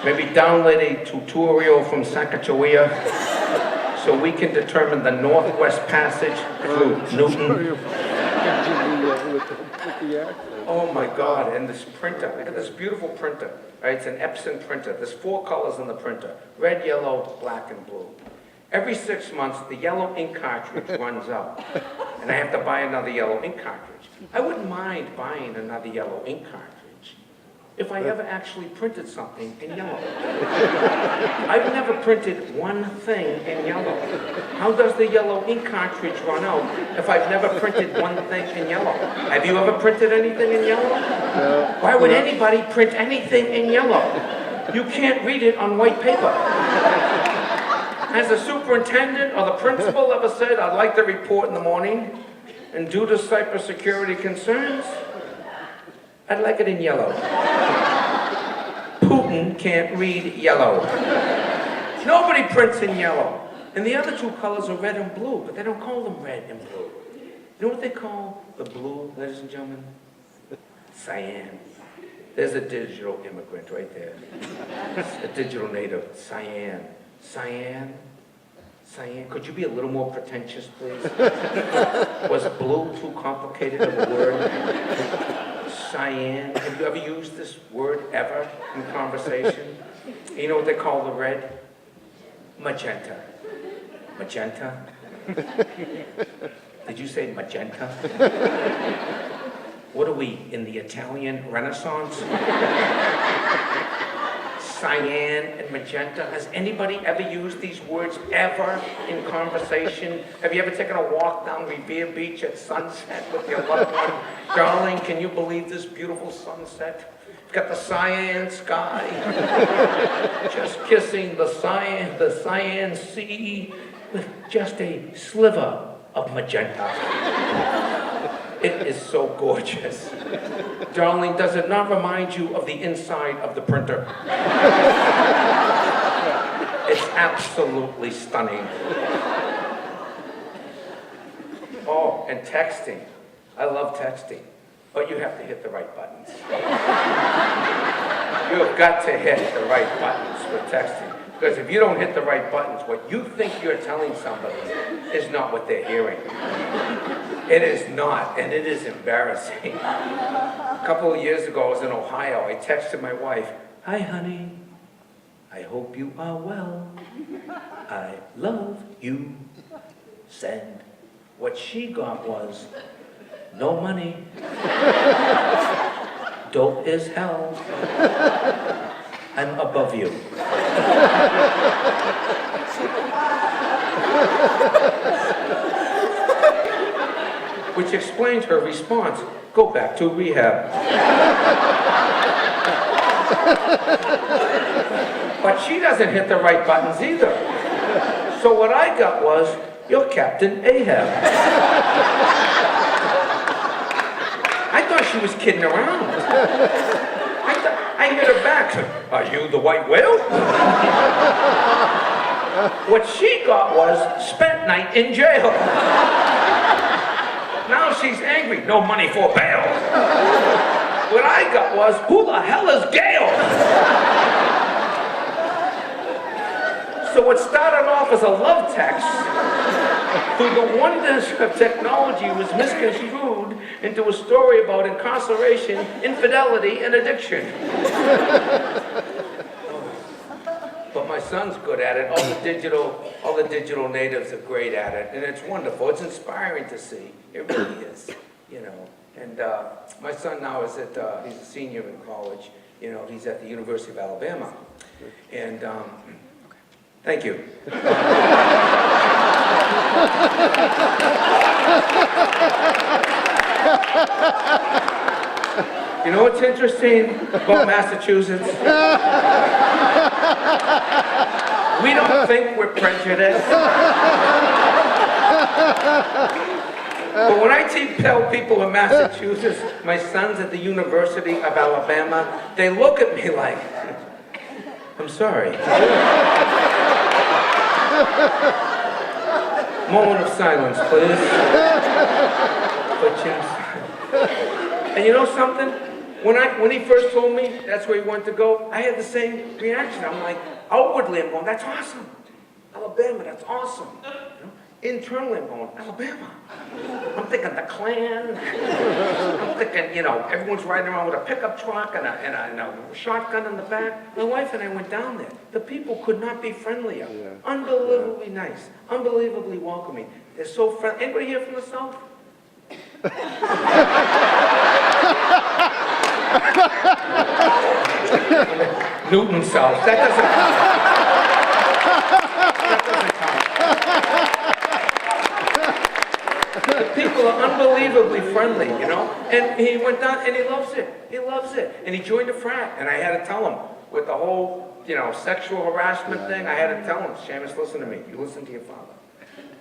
S2: Maybe download a tutorial from Sacagawea so we can determine the Northwest Passage through Newton. Oh my God, and this printer, look at this beautiful printer. Right, it's an Epson printer. There's 4 colors in the printer: red, yellow, black, and blue. Every 6 months, the yellow ink cartridge runs out, and I have to buy another yellow ink cartridge. I wouldn't mind buying another yellow ink cartridge if I ever actually printed something in yellow. I've never printed one thing in yellow. How does the yellow ink cartridge run out if I've never printed one thing in yellow? Have you ever printed anything in yellow?
S4: No.
S2: Why would anybody print anything in yellow? You can't read it on white paper. Has the superintendent or the principal ever said, "I'd like to report in the morning, and due to cybersecurity concerns, I'd like it in yellow"? Putin can't read yellow. Nobody prints in yellow. And the other 2 colors are red and blue, but they don't call them red and blue. You know what they call the blue, ladies and gentlemen? Cyan. There's a digital immigrant right there. A digital native. Cyan. Cyan? Cyan? Could you be a little more pretentious, please? Was blue too complicated of a word? Cyan. Have you ever used this word ever in conversation? You know what they call the red? Magenta. Magenta? Did you say magenta? What are we, in the Italian Renaissance? Cyan and magenta. Has anybody ever used these words ever in conversation? Have you ever taken a walk down Revere Beach at sunset with your loved one? Darling, can you believe this beautiful sunset? It's got the cyan sky. Just kissing the cyan sea with just a sliver of magenta. It is so gorgeous. Darling, does it not remind you of the inside of the printer? It's absolutely stunning. Oh, and texting. I love texting, but you have to hit the right buttons. You have got to hit the right buttons with texting. Because if you don't hit the right buttons, what you think you're telling somebody is not what they're hearing. It is not, and it is embarrassing. A couple of years ago, I was in Ohio. I texted my wife, "Hi, honey. I hope you are well. I love you." Send. What she got was, "No money. Dope is hell. I'm above you." Which explained her response, "Go back to rehab." But she doesn't hit the right buttons either. So what I got was, "You're Captain Ahab." I thought she was kidding around. I hit her back. "Are you the white whale?" What she got was, "Spent night in jail." Now she's angry. "No money for bail." What I got was, "Who the hell is Gail?" So what started off as a love text, through the wonders of technology, was misconstrued into a story about incarceration, infidelity, and addiction. But my son's good at it. All the digital natives are great at it, and it's wonderful. It's inspiring to see. It really is, you know. And my son now is he's a senior in college. You know, he's at the University of Alabama. And thank you. You know what's interesting about Massachusetts? We don't think we're prejudiced. But when I tell people in Massachusetts, my son's at the University of Alabama, they look at me like, I'm sorry. Moment of silence, please. For Jim's. And you know something? When he first told me that's where he wanted to go, I had the same reaction. I'm like, outwardly I'm going, that's awesome. Alabama, that's awesome. You know? Internally I'm going, Alabama. I'm thinking the Klan. I'm thinking, you know, everyone's riding around with a pickup truck and a shotgun in the back. My wife and I went down there. The people could not be friendlier. Unbelievably nice. Unbelievably welcoming. They're so friendly. Anybody here from the South? Newton South. That doesn't count. The people are unbelievably friendly, you know? And he went down and he loves it. He loves it. And he joined a frat. And I had to tell him with the whole, you know, sexual harassment thing, I had to tell him, Seamus, listen to me. You listen to your father.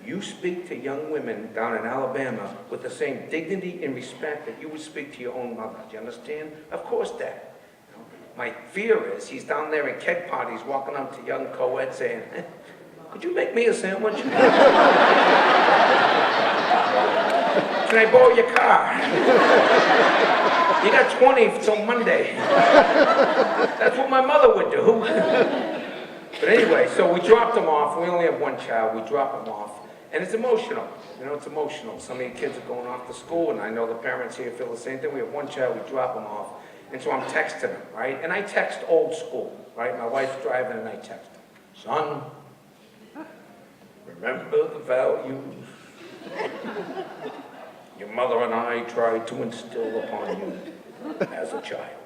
S2: You speak to young women down in Alabama with the same dignity and respect that you would speak to your own mother. Do you understand? Of course, Dad. You know, my fear is he's down there in keg parties walking up to young co-ed saying, could you make me a sandwich? Can I borrow your car? You got 20 till Monday. That's what my mother would do. But anyway, so we dropped him off. We only have one child. We drop him off. And it's emotional. You know, it's emotional. Some of the kids are going off to school, and I know the parents here feel the same thing. We have one child. We drop him off. And so I'm texting him, right? And I text old school, right? My wife's driving, and I text him. Son, remember the values your mother and I tried to instill upon you as a child.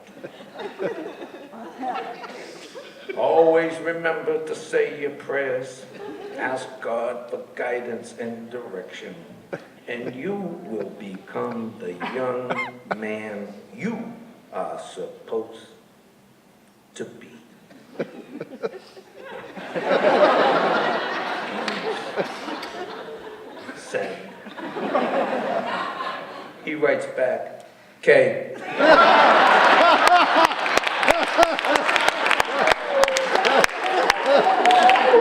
S2: Always remember to say your prayers, ask God for guidance and direction, and you will become the young man you are supposed to be. Send. He writes back, K.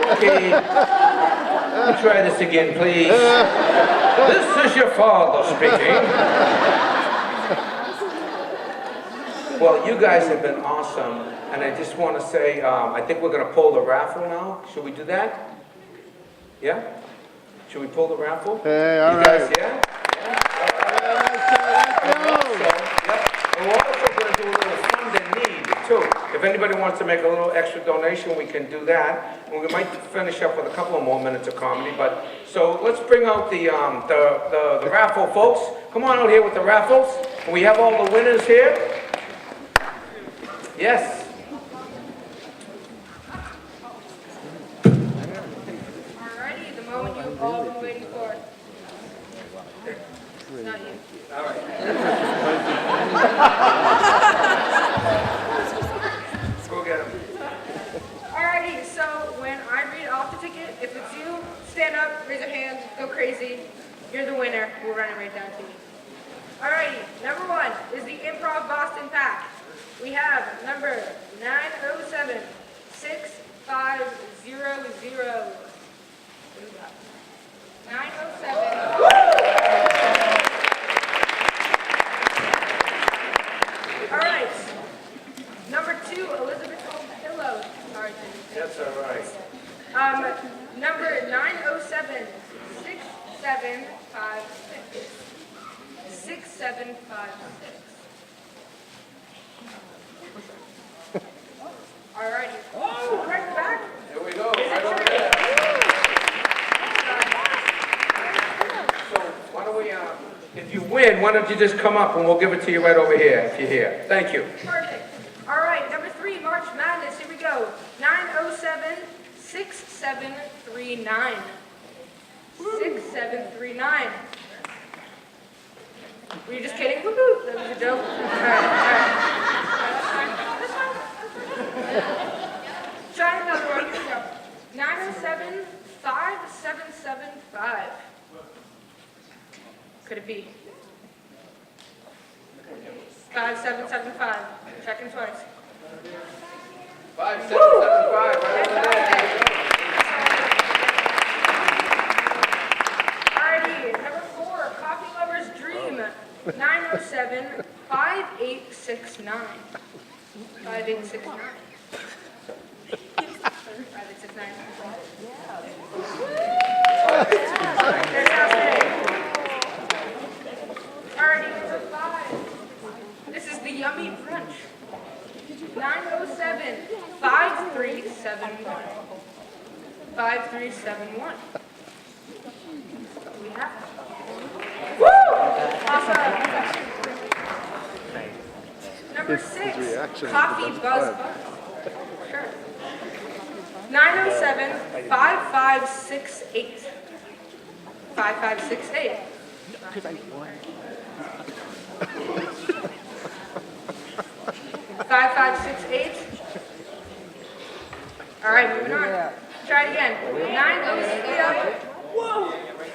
S2: Okay, let me try this again, please. This is your father speaking. Well, you guys have been awesome, and I just want to say, I think we're going to pull the raffle now. Should we do that? Yeah? Should we pull the raffle?
S4: Hey, all
S2: you
S4: right.
S2: guys, yeah? And we're also going to do a little fund and need, too. If anybody wants to make a little extra donation, we can do that. And we might finish up with a couple of more minutes of comedy. But so let's bring out the raffle, folks. Come on out here with the raffles. And we have all the winners here. Yes.
S6: Alrighty, the moment you've all been waiting for. It's not you.
S2: All right. Go get him.
S6: Alrighty, so when I read off the ticket, if it's you, stand up, raise your hand, go crazy. You're the winner. We'll run it right down to you. Alrighty, number 1 is the Improv Boston Pack. We have number 907 6500. 907. All right. Number 2, Elizabeth Pillow. Sorry,
S2: That's all right.
S6: number 907 6756. 6756. All righty. Oh, right back.
S2: Here we go. Right over there. So why don't we, if you win, why don't you just come up and we'll give it to you right over here if you're here. Thank you.
S6: Perfect. All right, number 3, March Madness. Here we go. 907 6739. 6739. Were you just kidding? Woo-hoo. That was a joke. All right. That's fine. Try another one. Here we go. 907 5775. Could it be? 5775. Checking twice.
S2: 5775, right over there.
S6: Alrighty, number 4, Coffee Lover's Dream, 907-5869. 5869. 5869. Alrighty, number 5. This is the Yummy Brunch. 907-5371. 5371. We have. Woo! Awesome. Number 6, Coffee Buzz Buzz. Sure. 907-5568. 5568. 5568. All right, moving on. Try it again. 907. Whoa!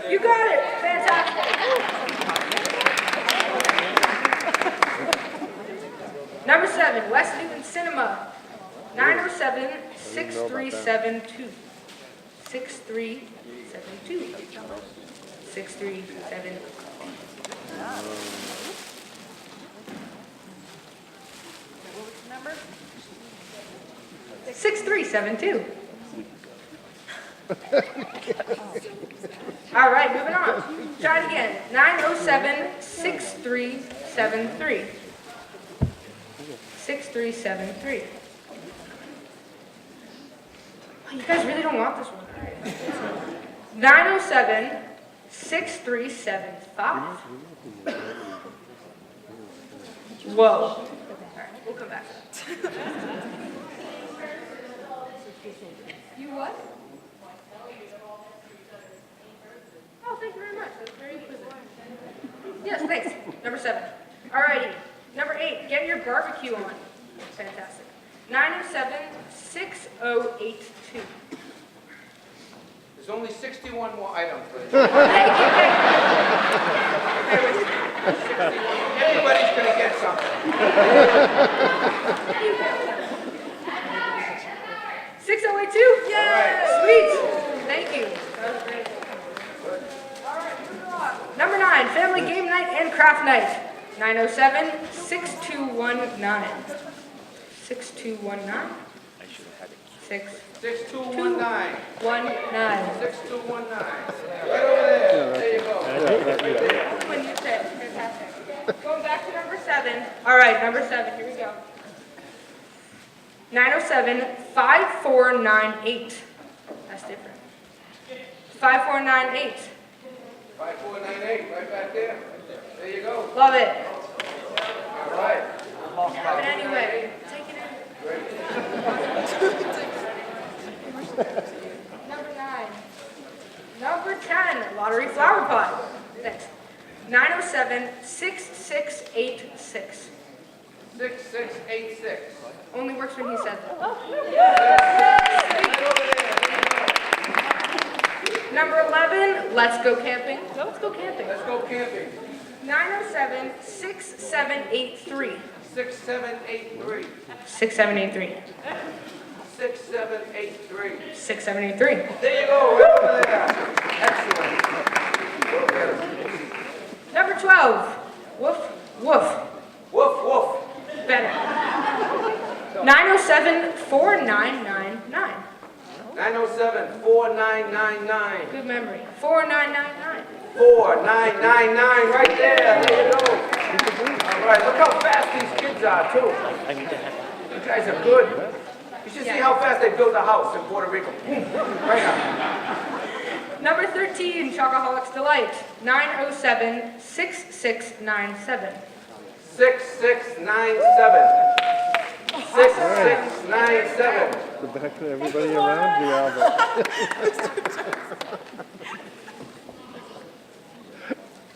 S6: You got it. Fantastic. Number 7, West Newton Cinema. 907-6372. 6372. 6372. 6372. All right, moving on. Try it again. 907-6373. 6373. Oh, you guys really don't want this one. 907-6375. Whoa. All right, we'll come back to that. You what? Oh, thank you very much. That's very inquisitive. Yes, thanks. Number 7. Alrighty. Number 8, get your barbecue on. Fantastic. 907-6082.
S2: There's only 61 more items, please.
S6: Thank you.
S2: Everybody's gonna get something.
S6: 6082? Yeah.
S2: All
S6: Sweet. Thank you. That was great. All right, moving on. Number 9, family game night and craft night. 907-6219. 6219?
S2: 6219.
S6: 6219.
S2: 6219. Right over there. There you go.
S6: When you said, fantastic. Going back to number 7. All right, number 7, here we go. 907-5498. That's different. 5498.
S2: 5498, right back there. There you go.
S6: Love it.
S2: All right.
S6: Have it anyway. Take it in. Number 9. Number 10, lottery flower pot. Thanks. 907-6686.
S2: 6686.
S6: Only works when he says it. Number 11, let's go camping. Let's go camping.
S2: Let's go camping.
S6: 907-6783.
S2: 6783.
S6: 6783.
S2: 6783.
S6: 6783.
S2: There you go, right over there. Excellent.
S6: Number 12, woof, woof.
S2: Woof, woof.
S6: Better. 907-4999.
S2: 907-4999.
S6: Good memory. 4999.
S2: 4999, right there. There you go. All right, look how fast these kids are, too. You guys are good. You should see how fast they build a house in Puerto Rico. Right now.
S6: Number 13, Chocoholics Delight. 907-6697.
S2: 6697. 6697.
S4: The back to everybody around you, Albert.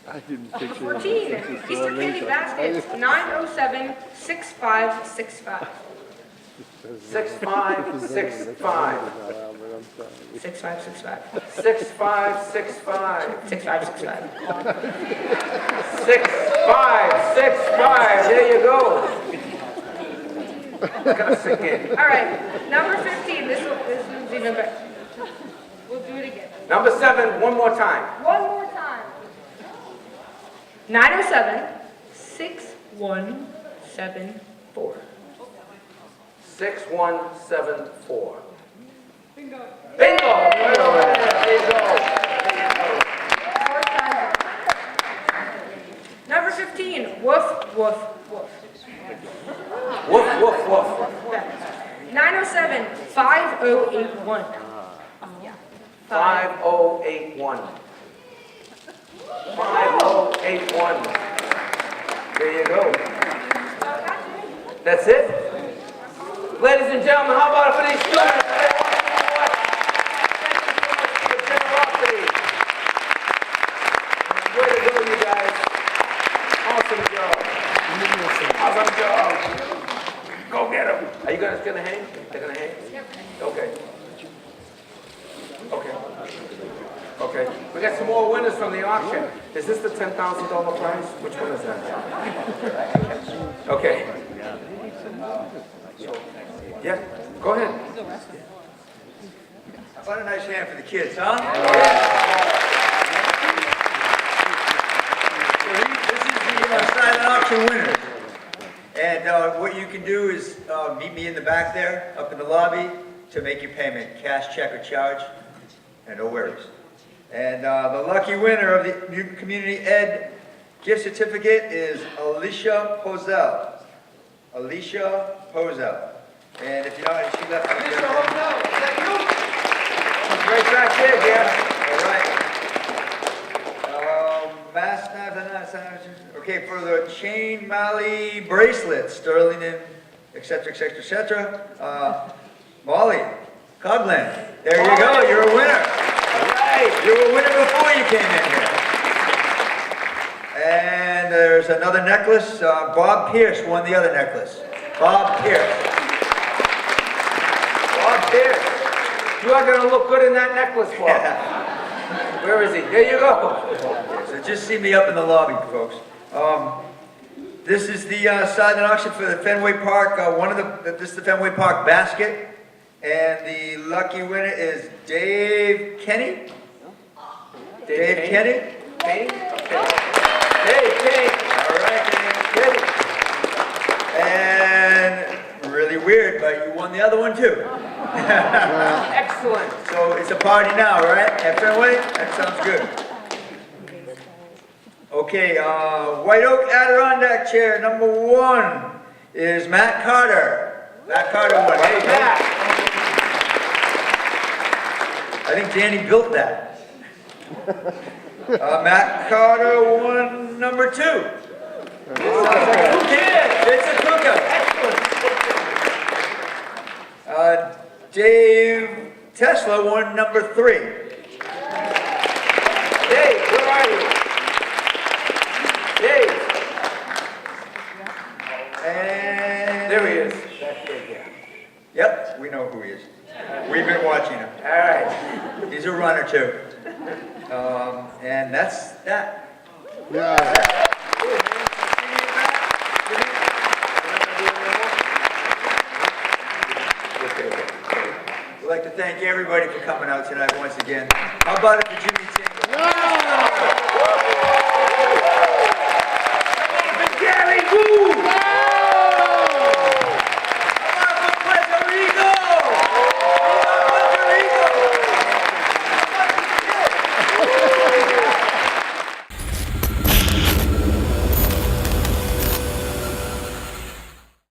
S4: I didn't picture
S6: 14, Easter Candy Baskets. 907-6565.
S2: 6565.
S6: 6565.
S2: 6565.
S6: 6565.
S2: 6565. There you go. Gotta sink in.
S6: All right, number 15, this one's even better. We'll do it again.
S2: Number 7, one more time.
S6: One more time. 907-6174.
S2: 6174. Bingo. Bingo. Right over there. There you go.
S6: Fourth time. Number 15, woof, woof, woof.
S2: Woof, woof, woof.
S6: 907-5081.
S2: 5081. 5081. There you go. That's it? Ladies and gentlemen, how about it for these students? Thank you so much for your generosity. Way to go, you guys. Awesome job. Awesome job. Go get them. Are you guys gonna hang? They're gonna hang? Okay. Okay. Okay. We got some more winners from the auction. Is this the $10,000 prize? Which one is that? Okay. Yeah, go ahead.
S1: What a nice hand for the kids, huh? So this is the silent auction winners. And what you can do is meet me in the back there, up in the lobby, to make your payment, cash, check, or charge, and no worries. And the lucky winner of the new Community Ed gift certificate is Alicia Posel. Alicia Posel. And if you know, she left.
S2: Alicia Posel, is that you? Right back there, yeah.
S1: All right. Okay, for the chain Mali bracelets, sterling and et cetera, et cetera, et cetera. Molly Coughlin, there you go, you're a winner. All right, you were a winner before you came in here. And there's another necklace. Bob Pierce won the other necklace. Bob Pierce.
S2: Bob Pierce. You are going to look good in that necklace, Bob. Where is he? There you go.
S1: So just see me up in the lobby, folks. This is the silent auction for the Fenway Park. This is the Fenway Park basket. And the lucky winner is Dave Kenny. Dave Kenny?
S2: Kenny? Okay. Dave Kenny.
S1: All right, Dave Kenny. And really weird, but you won the other one too.
S2: Excellent.
S1: So it's a party now, right? At Fenway? That sounds good. Okay, White Oak Adirondack chair number 1 is Matt Carter. Matt Carter won.
S2: Hey, Matt.
S1: I think Danny built that. Matt Carter won number 2. It's a cooker. Dave Tesla won number 3.
S2: Dave, where are you? Dave.
S1: And
S2: There he is.
S1: Yep, we know who he is. We've been watching him.
S2: All right.
S1: He's a runner too. And that's that.
S4: Yeah.
S1: We'd like to thank everybody for coming out tonight once again. How about it for Jimmy Tingle?